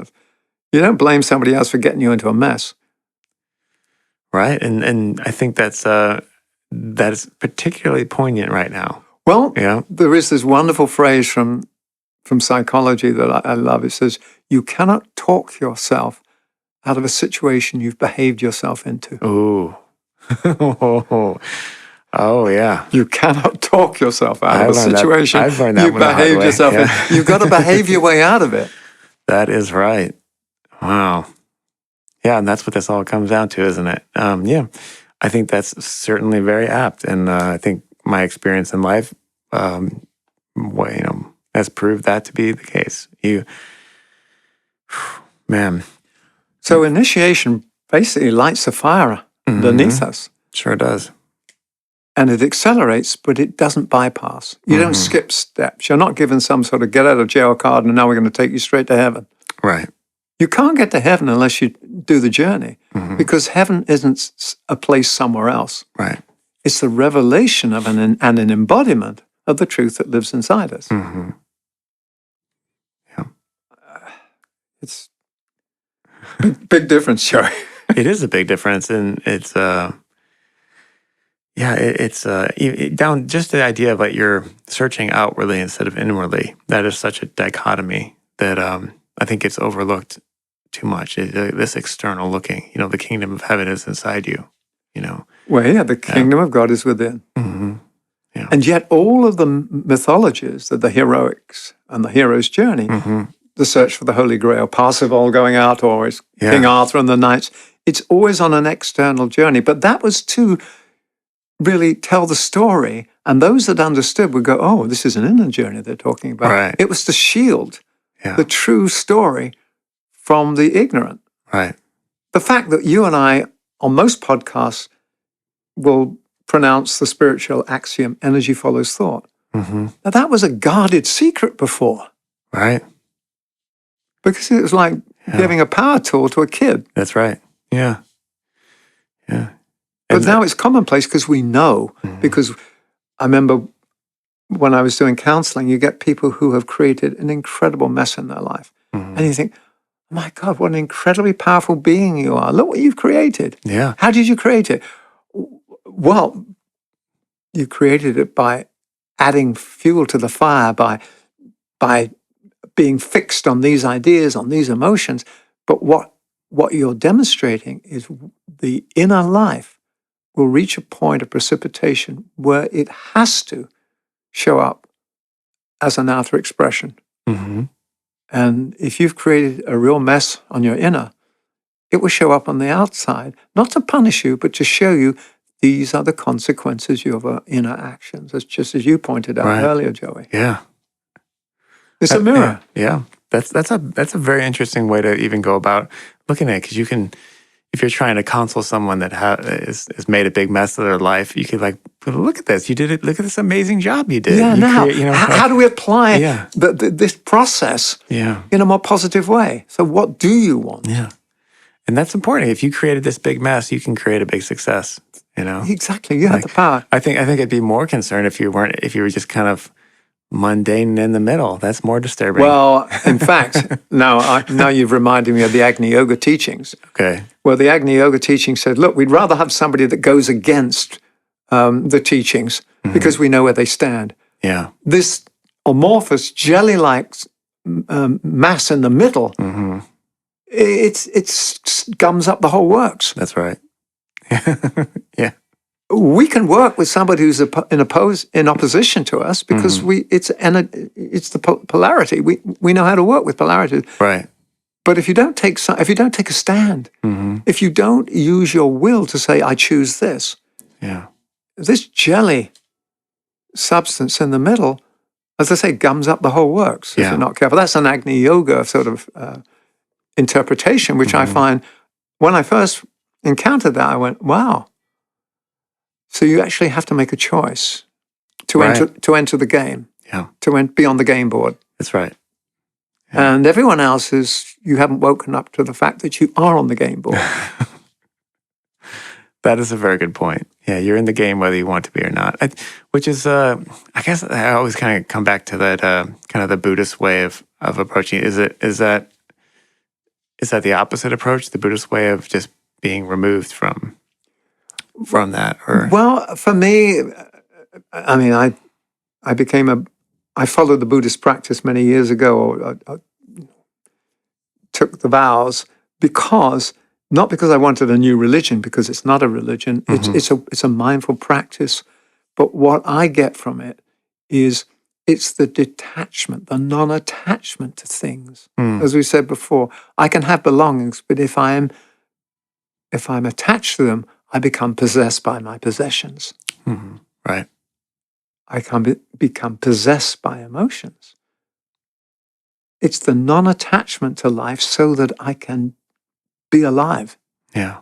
You don't blame somebody else for getting you into a mess. Right. And I think that's particularly poignant right now. Well, there is this wonderful phrase from psychology that I love. It says, you cannot talk yourself out of a situation you've behaved yourself into. Ooh. Oh, yeah. You cannot talk yourself out of a situation I've learned that you've one the hard behaved way. yourself Yeah. in. You've got to behave your way out of it. That is right. Wow. Yeah, and that's what this all comes down to, isn't it? Yeah, I think that's certainly very apt, and I think my experience in life, has proved that to be the case. Man. So initiation basically lights a fire underneath us. Sure does. And it accelerates, but it doesn't bypass. You don't skip steps. You're not given some sort of get out of jail card and now we're going to take you straight to heaven. Right. You can't get to heaven unless you do the journey, because heaven isn't a place somewhere else. Right. It's the revelation of an embodiment of the truth that lives inside us. Yeah. It's big difference, Joey. It is a big difference, and it's down just the idea of like you're searching outwardly instead of inwardly. That is such a dichotomy that I think it's overlooked too much. This external looking, the kingdom of heaven is inside you. Well, yeah, the kingdom of God is within. Yeah. And yet all of the mythologies, the heroics and the hero's journey, the search for the Holy Grail, Parsifal going out, or it's King Arthur and the knights, it's always on an external journey. But that was to really tell the story. And those that understood would go, oh, this is an inner journey they're talking about. Right. It was to shield the true story from the ignorant. Right. The fact that you and I, on most podcasts, will pronounce the spiritual axiom, energy follows thought. Now, that was a guarded secret before. Right. Because it was like giving a power tool to a kid. That's right. Yeah. Yeah. But now it's commonplace because we know. Because I remember when I was doing counseling, you get people who have created an incredible mess in their life. And you think, my God, what an incredibly powerful being you are. Look what you've created. Yeah. How did you create it? Well, you created it by adding fuel to the fire, by being fixed on these ideas, on these emotions. But what you're demonstrating is the inner life will reach a point of precipitation where it has to show up as an outer expression. And if you've created a real mess on your inner, it will show up on the outside, not to punish you, but to show you these are the consequences of your inner actions. That's just as you pointed out earlier, Joey. Yeah. It's a mirror. Yeah. That's a very interesting way to even go about looking at it, because you can, if you're trying to counsel someone that has made a big mess of their life, you could like, look at this. You did it. Look at this amazing job you did. Yeah, how do we apply Yeah. this process in a more positive way? So what do you want? Yeah. And that's important. If you created this big mess, you can create a big success, Exactly. You have the power. I think I'd be more concerned if you were just kind of mundane in the middle. That's more disturbing. Well, in fact, now you've reminded me of the Agni Yoga teachings. Okay. Well, the Agni Yoga teaching said, look, we'd rather have somebody that goes against the teachings because we know where they stand. Yeah. This amorphous jelly-like mass in the middle, it gums up the whole works. That's right. Yeah. We can work with somebody who's in opposition to us because it's the polarity. We know how to work with polarity. Right. But if you don't take a stand, if you don't use your will to say, I choose this, this jelly substance in the middle, as I say, gums up the whole works if you're not careful. That's an Agni Yoga sort of interpretation, which I find, when I first encountered that, I went, wow. So you actually have to make a choice to enter the game, to be on the game board. That's right. And everyone else you haven't woken up to the fact that you are on the game board. That is a very good point. Yeah, you're in the game whether you want to be or not. Which is, I guess I always kind of come back to that kind of the Buddhist way of approaching it. Is that the opposite approach, the Buddhist way of just being removed from that? Or well, for me, I mean, I followed the Buddhist practice many years ago. took the vows not because I wanted a new religion, because it's not a religion. It's a mindful practice. But what I get from it is it's the detachment, the non-attachment to things. As we said before, I can have belongings, but if I'm attached to them, I become possessed by my possessions. Right. I can become possessed by emotions. It's the non-attachment to life so that I can be alive. Yeah.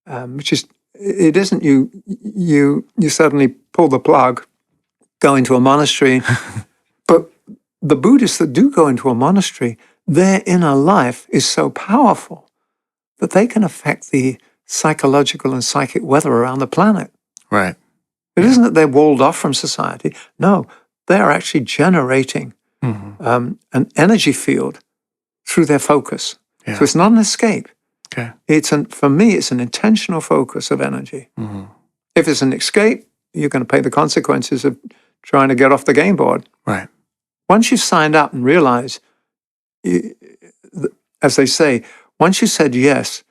Which is, it isn't you suddenly pull the plug, go into a monastery. But the Buddhists that do go into a monastery, their inner life is so powerful that they can affect the psychological and psychic weather around the planet. Right. It isn't that they're walled off from society. No, they're actually generating an energy field through their focus. Yeah. So it's not an escape. Okay. For me, it's an intentional focus of energy. If it's an escape, you're going to pay the consequences of trying to get off the game board. Right. Once you've signed up and realize, as they say, once you said yes,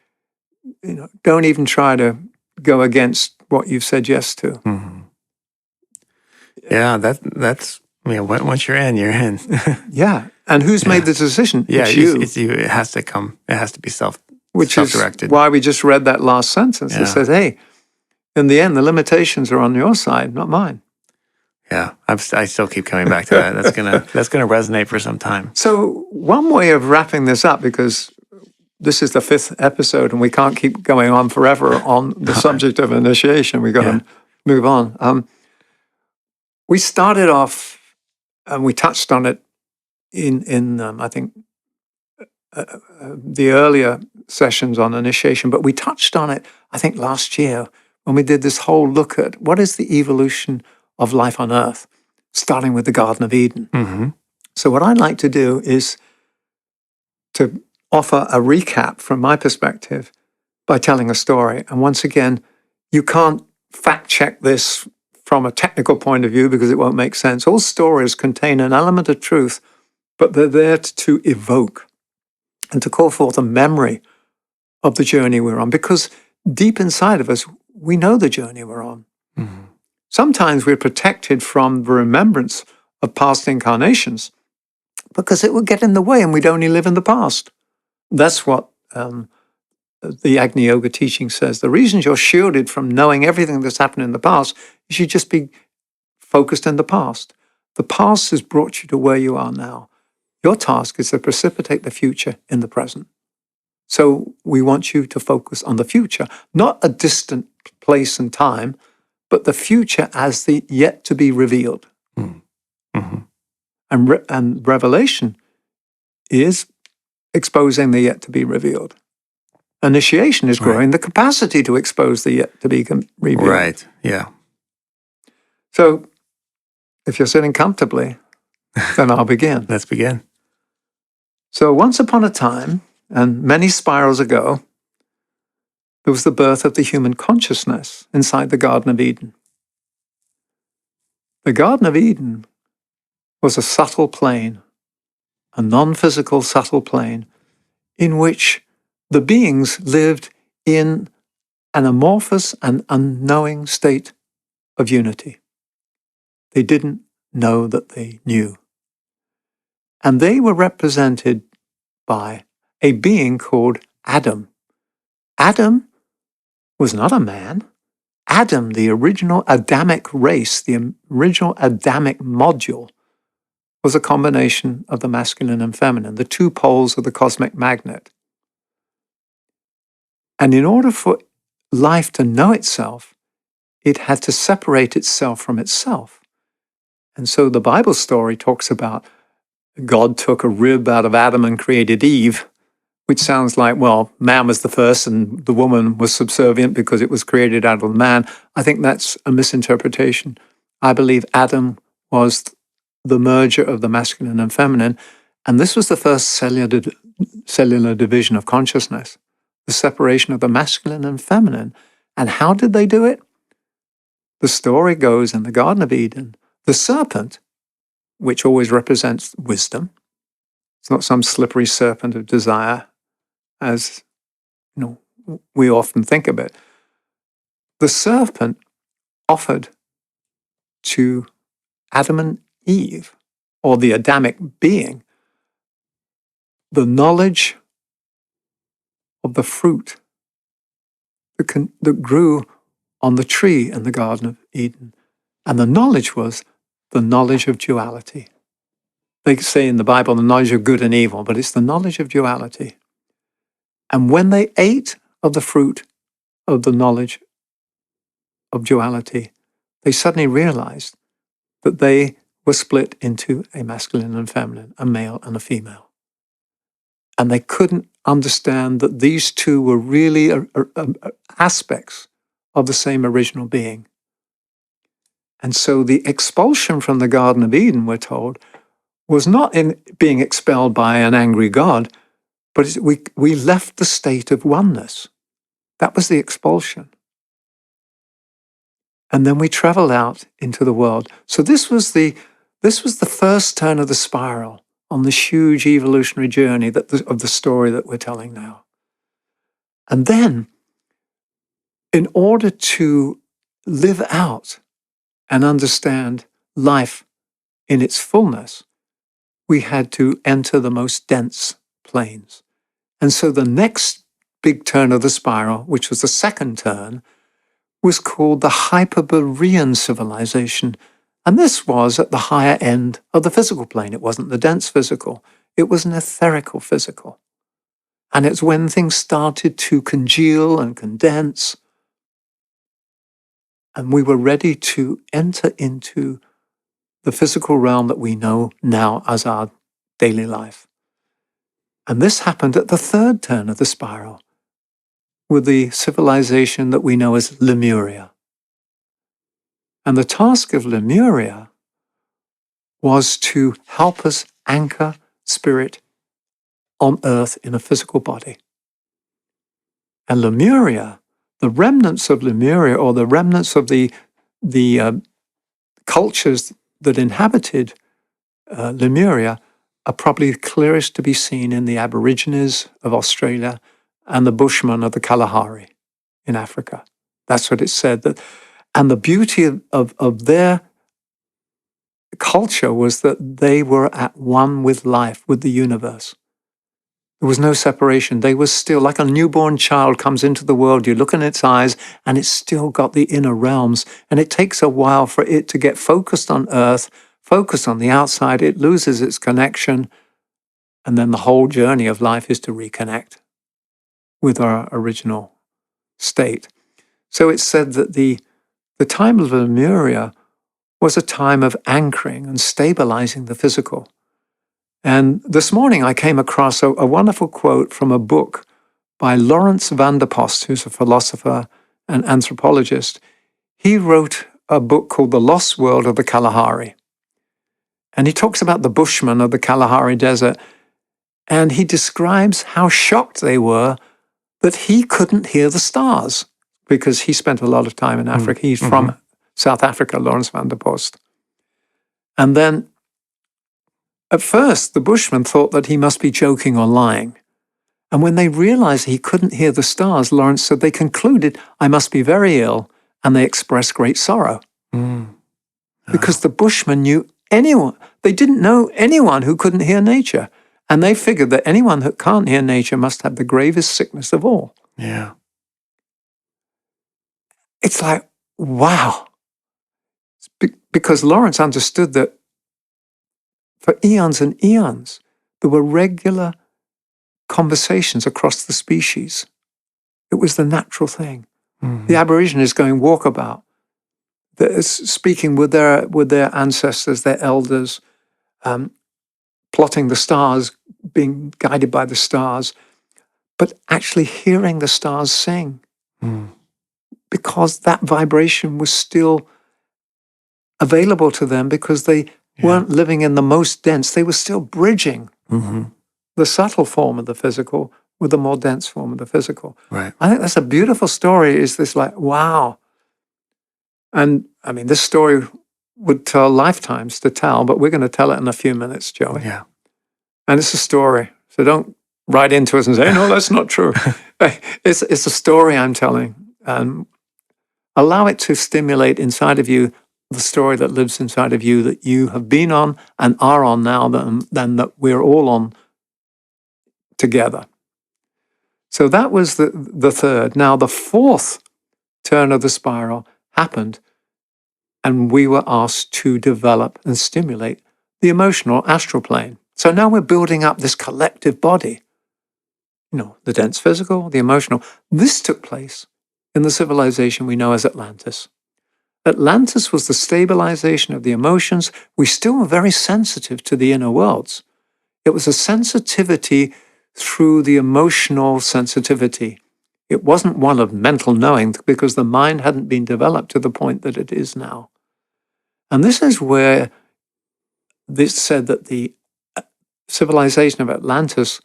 don't even try to go against what you've said yes to. Yeah, that's. Once you're in, you're in. Yeah, and who's made the decision? Yeah, it's you. It's you. It has to come. It has to be Which self-directed. is why we just read that last sentence. It says, "Hey, in the end, the limitations are on your side, not mine." Yeah, I still keep coming back to that. That's gonna resonate for some time. So one way of wrapping this up, because this is the 5th episode and we can't keep going on forever on the subject of initiation. We've got to move on. We started off, and we touched on it in I think, the earlier sessions on initiation, but we touched on it, I think, last year when we did this whole look at what is the evolution of life on Earth, starting with the Garden of Eden. So what I'd like to do is to offer a recap from my perspective by telling a story. And once again, you can't fact check this from a technical point of view because it won't make sense. All stories contain an element of truth, but they're there to evoke and to call forth a memory of the journey we're on, because deep inside of us, we know the journey we're on. Sometimes we're protected from the remembrance of past incarnations because it will get in the way and we'd only live in the past. That's what the Agni Yoga teaching says. The reason you're shielded from knowing everything that's happened in the past is you just be focused in the past. The past has brought you to where you are now. Your task is to precipitate the future in the present. So we want you to focus on the future, not a distant place and time, but the future as the yet to be revealed. And revelation is exposing the yet to be revealed. Initiation is growing the capacity to expose the yet to be revealed. Right, yeah. So if you're sitting comfortably, then I'll begin. Let's begin. So once upon a time, and many spirals ago, there was the birth of the human consciousness inside the Garden of Eden. The Garden of Eden was a subtle plane, a non-physical subtle plane, in which the beings lived in an amorphous and unknowing state of unity. They didn't know that they knew. And they were represented by a being called Adam. Adam was not a man. Adam, the original Adamic race, the original Adamic module, was a combination of the masculine and feminine, the two poles of the cosmic magnet. And in order for life to know itself, it had to separate itself from itself. And so the Bible story talks about God took a rib out of Adam and created Eve, which sounds like, well, man was the first and the woman was subservient because it was created out of man. I think that's a misinterpretation. I believe Adam was the merger of the masculine and feminine, and this was the first cellular division of consciousness, the separation of the masculine and feminine. And how did they do it? The story goes in the Garden of Eden, the serpent, which always represents wisdom, It's not some slippery serpent of desire, as we often think of it. The serpent offered to Adam and Eve, or the Adamic being, the knowledge of the fruit that grew on the tree in the Garden of Eden. And the knowledge was the knowledge of duality. They say in the Bible the knowledge of good and evil, but it's the knowledge of duality. And when they ate of the fruit of the knowledge of duality, they suddenly realized that they were split into a masculine and feminine, a male and a female. And they couldn't understand that these two were really aspects of the same original being. And so the expulsion from the Garden of Eden, we're told, was not in being expelled by an angry God, but we left the state of oneness. That was the expulsion. And then we traveled out into the world. So this was the first turn of the spiral on this huge evolutionary journey of the story that we're telling now. And then, in order to live out and understand life in its fullness, we had to enter the most dense planes. And so the next big turn of the spiral, which was the second turn, was called the Hyperborean civilization. And this was at the higher end of the physical plane. It wasn't the dense physical. It was an etherical physical. And it's when things started to congeal and condense, and we were ready to enter into the physical realm that we know now as our daily life. And this happened at the third turn of the spiral, with the civilization that we know as Lemuria. And the task of Lemuria was to help us anchor spirit on earth in a physical body. And Lemuria, the remnants of Lemuria, or the remnants of the cultures that inhabited Lemuria, are probably clearest to be seen in the Aborigines of Australia and the Bushmen of the Kalahari in Africa. That's what it said. And the beauty of their culture was that they were at one with life, with the universe. There was no separation. They were still, like a newborn child comes into the world, you look in its eyes, and it's still got the inner realms. And it takes a while for it to get focused on earth, focused on the outside. It loses its connection. And then the whole journey of life is to reconnect with our original state. So it's said that the time of Lemuria was a time of anchoring and stabilizing the physical. And this morning I came across a wonderful quote from a book by Lawrence van der Post, who's a philosopher and anthropologist. He wrote a book called The Lost World of the Kalahari. And he talks about the Bushmen of the Kalahari Desert. And he describes how shocked they were that he couldn't hear the stars, because he spent a lot of time in Africa. He's from South Africa, Lawrence van der Post. And then, at first, the Bushmen thought that he must be joking or lying. And when they realized he couldn't hear the stars, Lawrence said they concluded, I must be very ill, and they expressed great sorrow. Because the Bushmen knew anyone. They didn't know anyone who couldn't hear nature. And they figured that anyone who can't hear nature must have the gravest sickness of all. Yeah. It's like, wow. Because Lawrence understood that for eons and eons, there were regular conversations across the species. It was the natural thing. The Aborigines going walkabout, speaking with their ancestors, their elders, plotting the stars, being guided by the stars, but actually hearing the stars sing. Because that vibration was still available to them, because they weren't living in the most dense. They were still bridging the subtle form of the physical with the more dense form of the physical. Right. I think that's a beautiful story, is this like, wow. And I mean, this story would tell lifetimes to tell, but we're going to tell it in a few minutes, Joey. Yeah. And it's a story. So don't write into us and say, no, that's not true. It's a story I'm telling. Allow it to stimulate inside of you the story that lives inside of you that you have been on and are on now, then that we're all on together. So that was the third. Now, the fourth turn of the spiral happened, and we were asked to develop and stimulate the emotional astral plane. So now we're building up this collective body, the dense physical, the emotional. This took place in the civilization we know as Atlantis. Atlantis was the stabilization of the emotions. We still were very sensitive to the inner worlds. It was a sensitivity through the emotional sensitivity. It wasn't one of mental knowing because the mind hadn't been developed to the point that it is now. And this is where this said that the civilization of Atlantis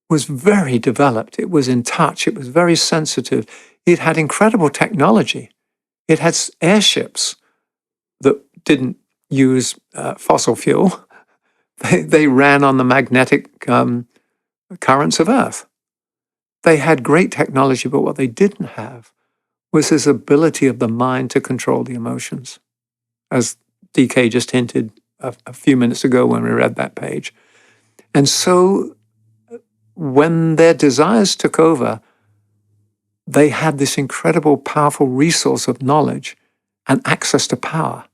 was very developed. It was in touch. It was very sensitive. It had incredible technology. It had airships that didn't use fossil fuel. They ran on the magnetic currents of Earth. They had great technology, but what they didn't have was this ability of the mind to control the emotions, as DK just hinted a few minutes ago when we read that page. And so when their desires took over, they had this incredible, powerful resource of knowledge and access to power.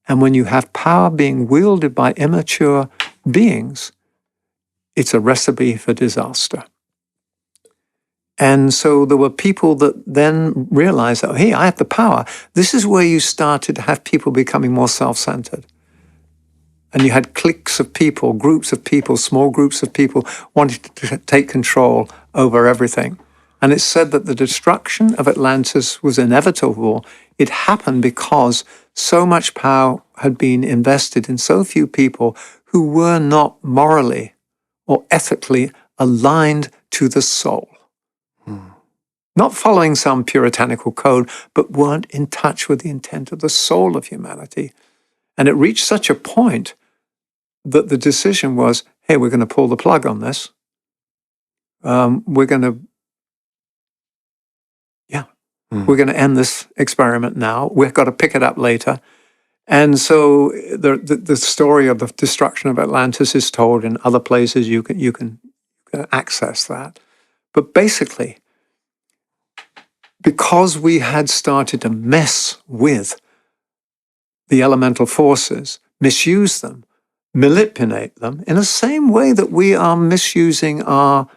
And when you have power being wielded by immature beings, it's a recipe for disaster. And so there were people that then realized, oh, hey, I have the power. This is where you started to have people becoming more self-centered. And you had cliques of people, groups of people, small groups of people wanting to take control over everything. And it's said that the destruction of Atlantis was inevitable. It happened because so much power had been invested in so few people who were not morally or ethically aligned to the soul. Not following some puritanical code, but weren't in touch with the intent of the soul of humanity. And it reached such a point that the decision was, hey, we're going to pull the plug on this. We're going to end this experiment now. We've got to pick it up later. And so the story of the destruction of Atlantis is told in other places. You can access that. But basically, because we had started to mess with the elemental forces, misuse them, manipulate them in the same way that we are misusing our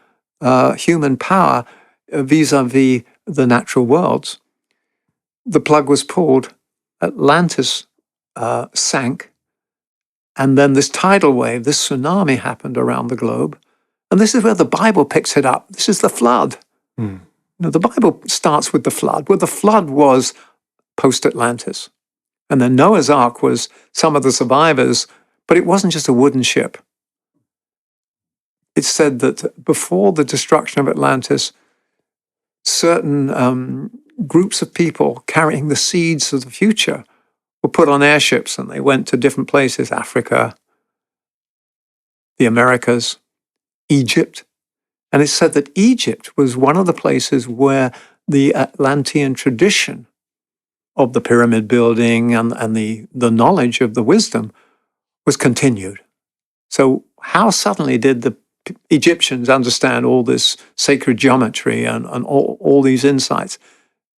human power vis-a-vis the natural worlds, the plug was pulled, Atlantis sank, and then this tidal wave, this tsunami happened around the globe. And this is where the Bible picks it up. This is the flood. The Bible starts with the flood. Well, the flood was post-Atlantis. And then Noah's Ark was some of the survivors, but it wasn't just a wooden ship. It's said that before the destruction of Atlantis, certain groups of people carrying the seeds of the future were put on airships and they went to different places, Africa, the Americas, Egypt. And it's said that Egypt was one of the places where the Atlantean tradition of the pyramid building and the knowledge of the wisdom was continued. So how suddenly did the Egyptians understand all this sacred geometry and all these insights?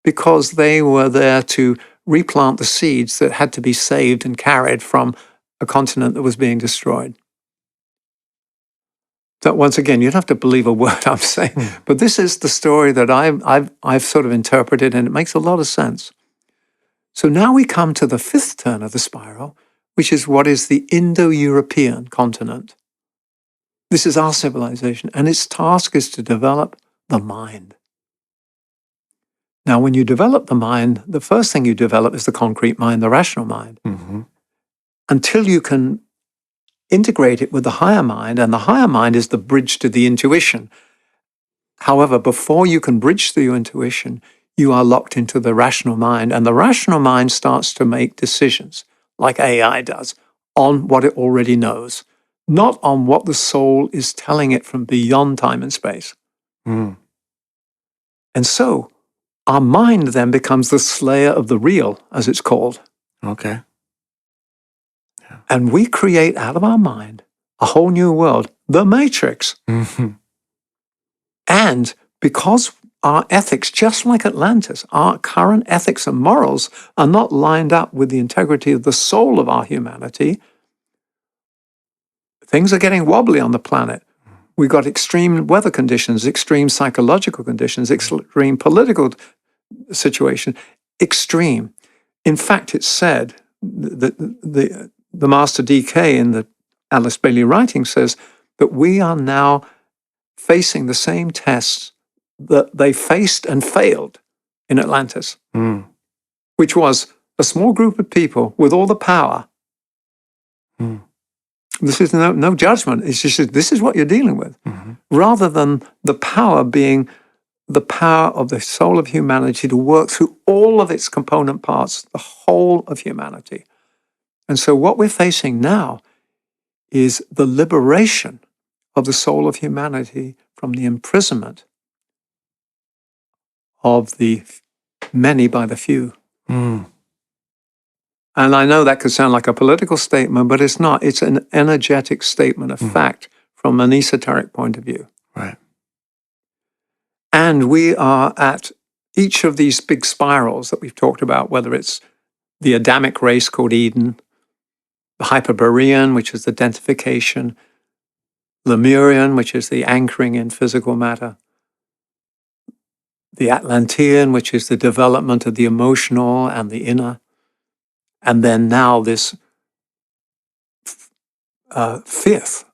Because they were there to replant the seeds that had to be saved and carried from a continent that was being destroyed. So once again, you don't have to believe a word I'm saying, but this is the story that I've sort of interpreted, and it makes a lot of sense. So now we come to the fifth turn of the spiral, which is what is the Indo-European continent. This is our civilization, and its task is to develop the mind. Now, when you develop the mind, the first thing you develop is the concrete mind, the rational mind. Until you can integrate it with the higher mind, and the higher mind is the bridge to the intuition. However, before you can bridge the intuition, you are locked into the rational mind, and the rational mind starts to make decisions, like AI does, on what it already knows. not on what the soul is telling it from beyond time and space. Mm. And so our mind then becomes the slayer of the real, as it's called. Okay. And we create out of our mind a whole new world, the Matrix. Mm-hmm. And because our ethics, just like Atlantis, our current ethics and morals are not lined up with the integrity of the soul of our humanity, things are getting wobbly on the planet. We've got extreme weather conditions, extreme psychological conditions, extreme political situation, extreme. In fact, it's said that the Master DK in the Alice Bailey writing says that we are now facing the same tests that they faced and failed in Atlantis, which was a small group of people with all the power. This is no judgment. It's just this is what you're dealing with, rather than the power being the power of the soul of humanity to work through all of its component parts, the whole of humanity. And so what we're facing now is the liberation of the soul of humanity from the imprisonment of the many by the few. And I know that could sound like a political statement, but it's not. It's an energetic statement of fact from an esoteric point of view. Right. And we are at each of these big spirals that we've talked about, whether it's the Adamic race called Eden, the Hyperborean, which is the identification, Lemurian, which is the anchoring in physical matter, the Atlantean, which is the development of the emotional and the inner, and then now this fifth,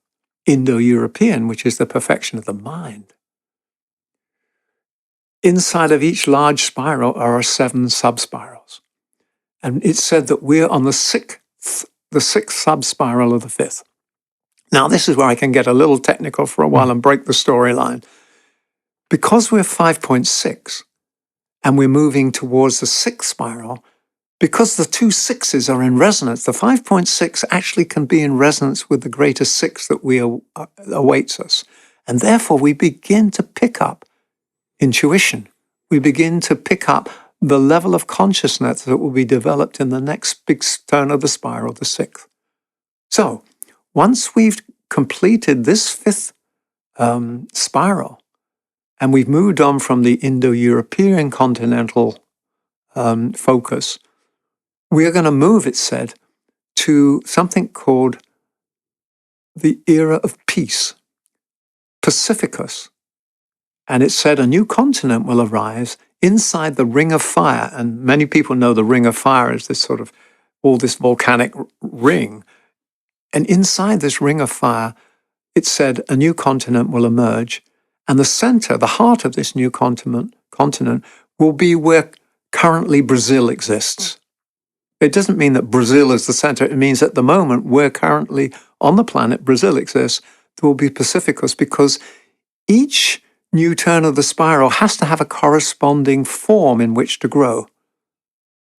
Indo-European, which is the perfection of the mind. Inside of each large spiral are 7 sub-spirals. And it's said that we're on the sixth sub-spiral of the 5th. Now, this is where I can get a little technical for a while and break the storyline. Because we're 5.6 and we're moving towards the 6th spiral, because the 2 6s are in resonance, the 5.6 actually can be in resonance with the greater 6 that awaits us. And therefore, we begin to pick up intuition. We begin to pick up the level of consciousness that will be developed in the next big turn of the spiral, the 6th. So, once we've completed this 5th spiral, and we've moved on from the Indo-European continental focus, we are going to move, it's said, to something called the era of peace, Pacificus. And it's said a new continent will arise inside the ring of fire. And many people know the ring of fire is this sort of, all this volcanic ring. And inside this ring of fire, it said a new continent will emerge. And the center, the heart of this new continent will be where currently Brazil exists. It doesn't mean that Brazil is the center. It means at the moment, where currently on the planet Brazil exists, there will be Pacificus, because each new turn of the spiral has to have a corresponding form in which to grow.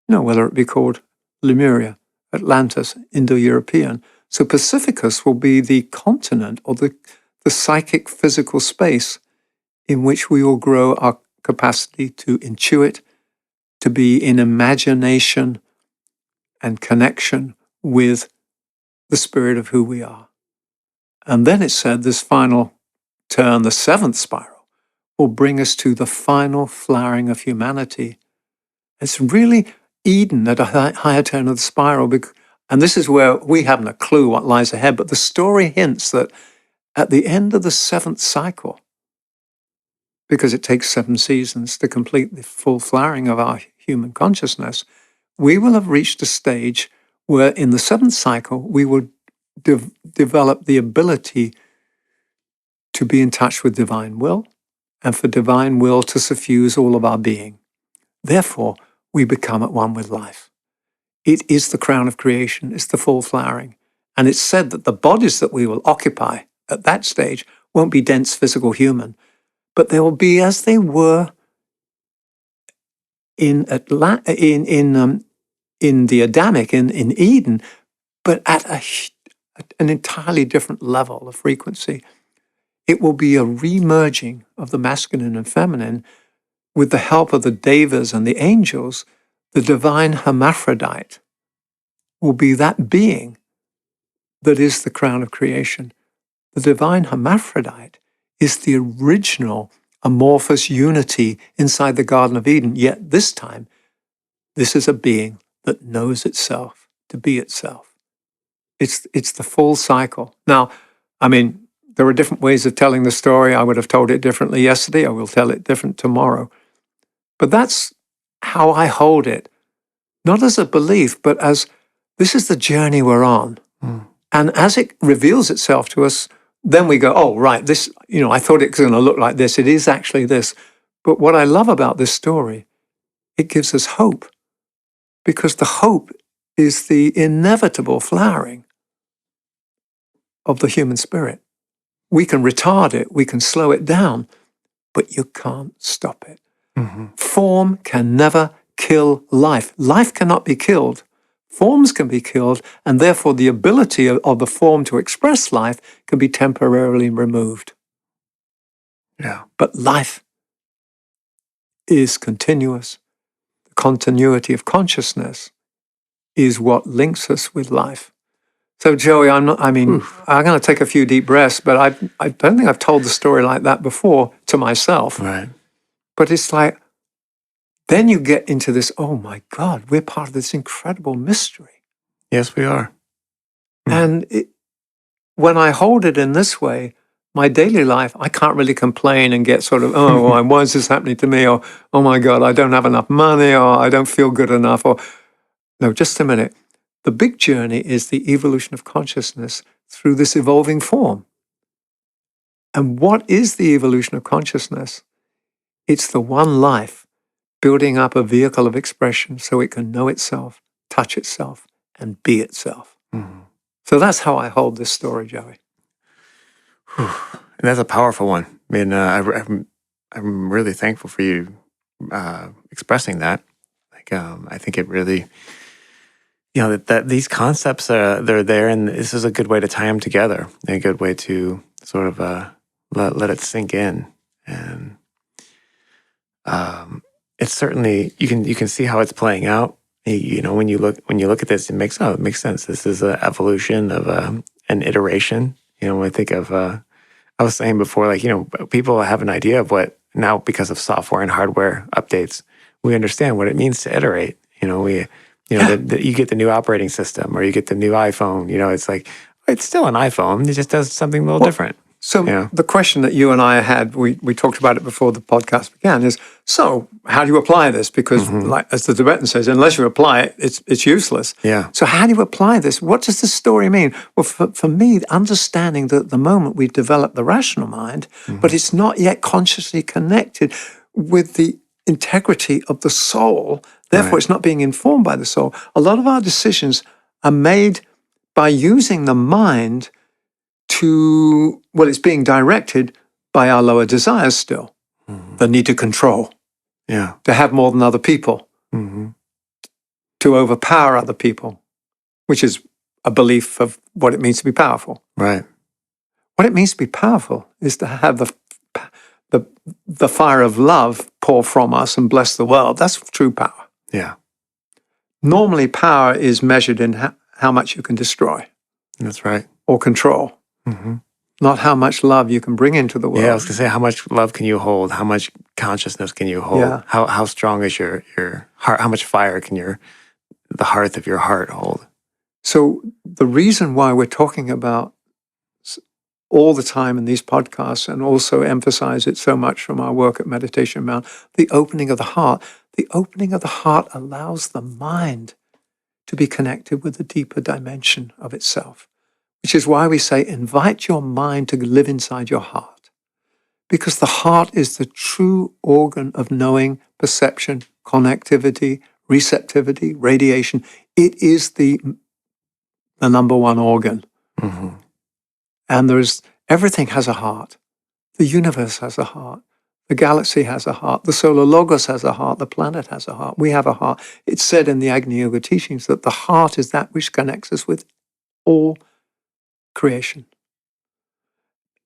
You know, whether it be called Lemuria, Atlantis, Indo-European. So Pacificus will be the continent or the psychic physical space in which we will grow our capacity to intuit, to be in imagination and connection with the spirit of who we are. And then it said this final turn, the 7th spiral, will bring us to the final flowering of humanity. It's really Eden at a higher turn of the spiral. And this is where we haven't a clue what lies ahead, but the story hints that at the end of the 7th cycle, because it takes 7 seasons to complete the full flowering of our human consciousness, we will have reached a stage where in the 7th cycle, we will develop the ability to be in touch with divine will, and for divine will to suffuse all of our being. Therefore, we become at one with life. It is the crown of creation. It's the full flowering. And it's said that the bodies that we will occupy at that stage won't be dense physical human, but they will be as they were in the Adamic, in Eden, but at an entirely different level of frequency. It will be a re-merging of the masculine and feminine with the help of the devas and the angels. The divine hermaphrodite will be that being that is the crown of creation. The divine hermaphrodite is the original amorphous unity inside the Garden of Eden, yet this time, this is a being that knows itself to be itself. It's the full cycle. Now, I mean, there are different ways of telling the story. I would have told it differently yesterday. I will tell it different tomorrow. But that's how I hold it, not as a belief, but as this is the journey we're on. And as it reveals itself to us, then we go, oh, right, this, I thought it was going to look like this. It is actually this. But what I love about this story, it gives us hope, because the hope is the inevitable flowering of the human spirit. We can retard it, we can slow it down, but you can't stop it. Form can never kill life. Life cannot be killed. Forms can be killed, and therefore the ability of the form to express life can be temporarily removed. Yeah. But life is continuous. The continuity of consciousness is what links us with life. So, Joey, I'm going to take a few deep breaths, but I don't think I've told the story like that before to myself. Right. But it's like, then you get into this, oh my God, we're part of this incredible mystery. Yes, we are. And when I hold it in this way, my daily life, I can't really complain and get sort of, oh, why is this happening to me? Or, oh my God, I don't have enough money, or I don't feel good enough. Or, no, just a minute. The big journey is the evolution of consciousness through this evolving form. And what is the evolution of consciousness? It's the one life building up a vehicle of expression so it can know itself, touch itself, and be itself. So that's how I hold this story, Joey. And that's a powerful one. I mean, I'm really thankful for you expressing that. Like, I think it really, that these concepts they're there, and this is a good way to tie them together, and a good way to sort of let it sink in. And it's certainly you can see how it's playing out. When you look at this, it makes sense. This is an evolution of an iteration. When I think of, I was saying before, like, people have an idea of what now, because of software and hardware updates, we understand what it means to iterate. You get the new operating system, or you get the new iPhone. It's like, it's still an iPhone. It just does something a little different. So the question that you and I had, we talked about it before the podcast began, is, so how do you apply this? Because like, as the Tibetan says, unless you apply it, it's useless. Yeah. So how do you apply this? What does this story mean? Well, for me, understanding that at the moment we've developed the rational mind, but it's not yet consciously connected with the integrity of the soul. Therefore, It's not being informed by the soul. A lot of our decisions are made by using the mind it's being directed by our lower desires still. The need to control, to have more than other people, to overpower other people, which is a belief of what it means to be powerful. Right. What it means to be powerful is to have the fire of love pour from us and bless the world. That's true power. Yeah. Normally, power is measured in how much you can destroy. That's right. Or control. Not how much love you can bring into the world. Yeah, I was going to say, how much love can you hold? How much consciousness can you hold? Yeah. How strong is your heart? How much fire can the hearth of your heart hold? So the reason why we're talking about all the time in these podcasts, and also emphasize it so much from our work at Meditation Mount, the opening of the heart. The opening of the heart allows the mind to be connected with a deeper dimension of itself. Which is why we say, invite your mind to live inside your heart. Because the heart is the true organ of knowing, perception, connectivity, receptivity, radiation. It is the number one organ. And everything has a heart. The universe has a heart. The galaxy has a heart. The solar logos has a heart. The planet has a heart. We have a heart. It's said in the Agni Yoga teachings that the heart is that which connects us with all creation.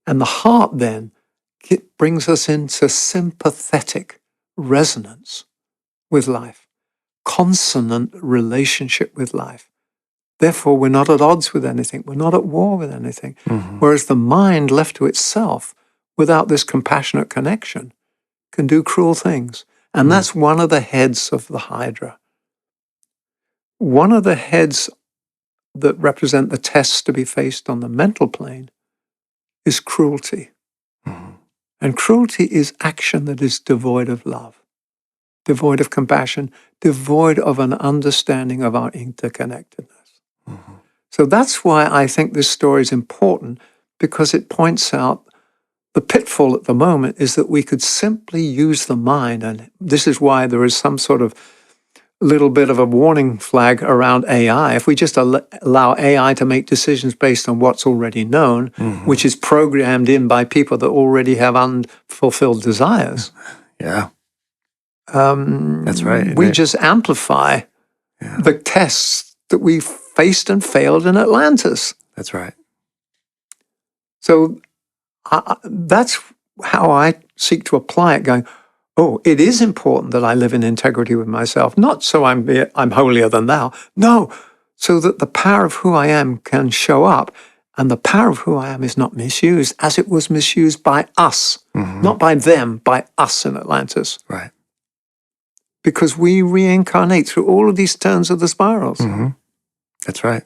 And the heart then brings us into sympathetic resonance with life, consonant relationship with life. Therefore, we're not at odds with anything. We're not at war with anything. Mm-hmm. Whereas the mind left to itself, without this compassionate connection, can do cruel things. And that's one of the heads of the Hydra. One of the heads that represent the tests to be faced on the mental plane is cruelty. Mm-hmm. And cruelty is action that is devoid of love, devoid of compassion, devoid of an understanding of our interconnectedness. Mm-hmm. So that's why I think this story is important, because it points out the pitfall at the moment is that we could simply use the mind. And this is why there is some sort of little bit of a warning flag around AI. If we just allow AI to make decisions based on what's already known, which is programmed in by people that already have unfulfilled desires. Yeah. That's right. We just amplify the tests that we faced and failed in Atlantis. That's right. So that's how I seek to apply it, going, oh, it is important that I live in integrity with myself, not so I'm holier than thou. No, so that the power of who I am can show up, and the power of who I am is not misused as it was misused by us, not by them, by us in Atlantis. Right. Because we reincarnate through all of these turns of the spirals. Mm-hmm. That's right.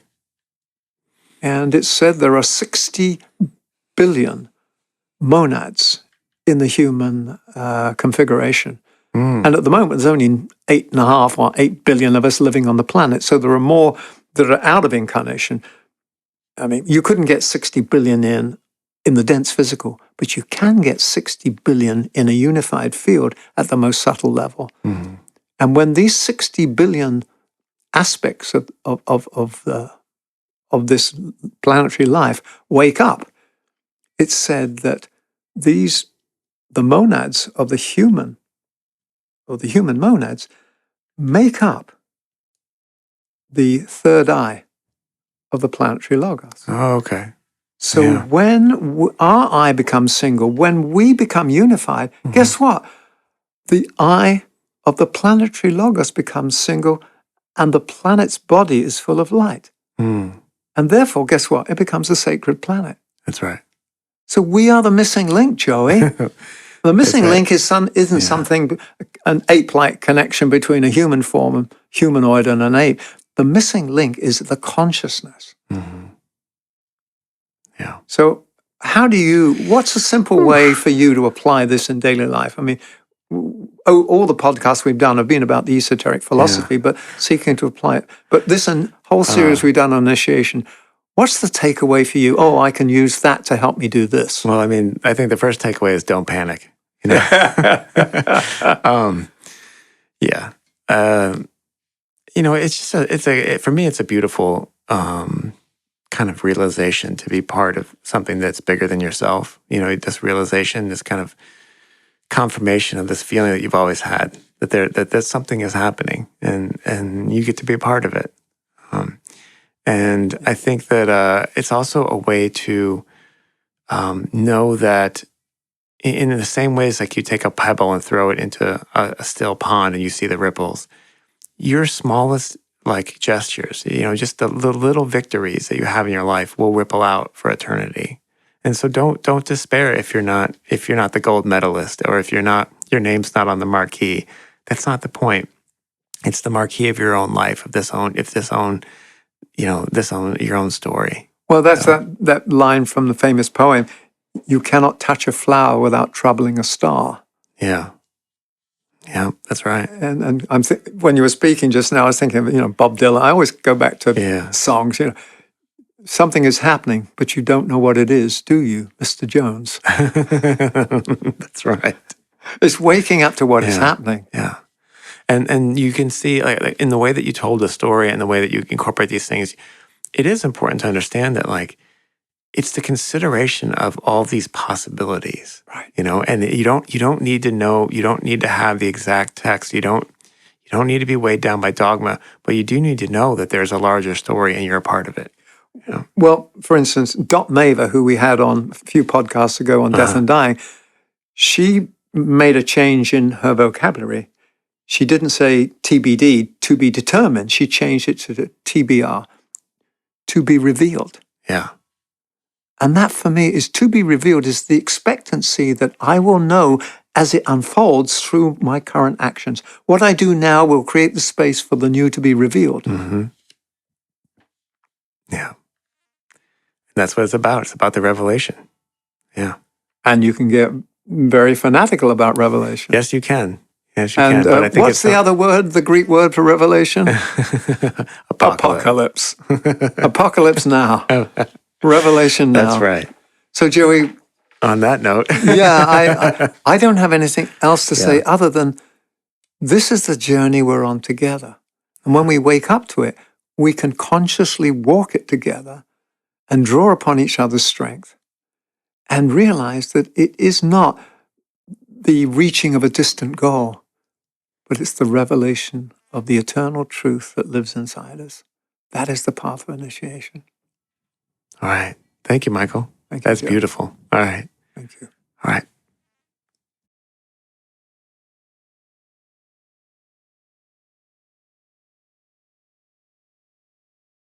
And it's said there are 60 billion monads in the human configuration. And at the moment, there's only 8.5 or 8 billion of us living on the planet. So there are more that are out of incarnation. I mean, you couldn't get 60 billion in the dense physical, but you can get 60 billion in a unified field at the most subtle level. Mm-hmm. And when these 60 billion aspects of this planetary life wake up, it's said that the monads of the human, or the human monads, make up the third eye of the planetary logos. Oh, okay. So when our eye becomes single, when we become unified, guess what? The eye of the planetary logos becomes single, and the planet's body is full of light. And therefore, guess what? It becomes a sacred planet. That's right. So we are the missing link, Joey. The missing link isn't something, an ape-like connection between a human form, and humanoid, and an ape. The missing link is the consciousness. Yeah. So what's a simple way for you to apply this in daily life? I mean, all the podcasts we've done have been about the esoteric philosophy, but seeking to apply it. But this whole series we've done on initiation, what's the takeaway for you? Oh, I can use that to help me do this. Well, I mean, I think the first takeaway is don't panic. You know? It's just for me, it's a beautiful kind of realization to be part of something that's bigger than yourself. You know, this realization, this kind of confirmation of this feeling that you've always had, that something is happening, and you get to be a part of it. And I think that it's also a way to know that in the same ways, like you take a pebble and throw it into a still pond and you see the ripples, your smallest gestures, just the little victories that you have in your life will ripple out for eternity. And so don't despair if you're not the gold medalist, or if your name's not on the marquee. That's not the point. It's the marquee of your own life, your own story. Well, that's that line from the famous poem, "You cannot touch a flower without troubling a star." Yeah. Yeah, that's right. And when you were speaking just now, I was thinking of, Bob Dylan. I always go back to songs, something is happening, but you don't know what it is, do you, Mr. Jones? That's right. It's waking up to what is happening. Yeah. And you can see, like in the way that you told the story and the way that you incorporate these things, it is important to understand that, it's the consideration of all these possibilities, right? And you don't need to know, you don't need to have the exact text, you don't need to be weighed down by dogma, but you do need to know that there's a larger story and you're a part of it. Well, for instance, Dot Maver, who we had on a few podcasts ago on Death and Dying, she made a change in her vocabulary. She didn't say TBD, to be determined. She changed it to the TBR, to be revealed. Yeah. And that for me is to be revealed is the expectancy that I will know as it unfolds through my current actions. What I do now will create the space for the new to be revealed. Mm-hmm. Yeah. That's what it's about. It's about the revelation. Yeah. And you can get very fanatical about revelation. Yes, you can. Yes, you And can. But I think what's the other word, the Greek word for revelation? Apocalypse. Apocalypse now. Revelation now. That's right. So, Joey. On that note. I don't have anything else to say other than this is the journey we're on together. And when we wake up to it, we can consciously walk it together and draw upon each other's strength and realize that it is not the reaching of a distant goal, but it's the revelation of the eternal truth that lives inside us. That is the path of initiation. All right. Thank you, Michael. Thank you, That's Joe. beautiful. All right. Thank you. All right.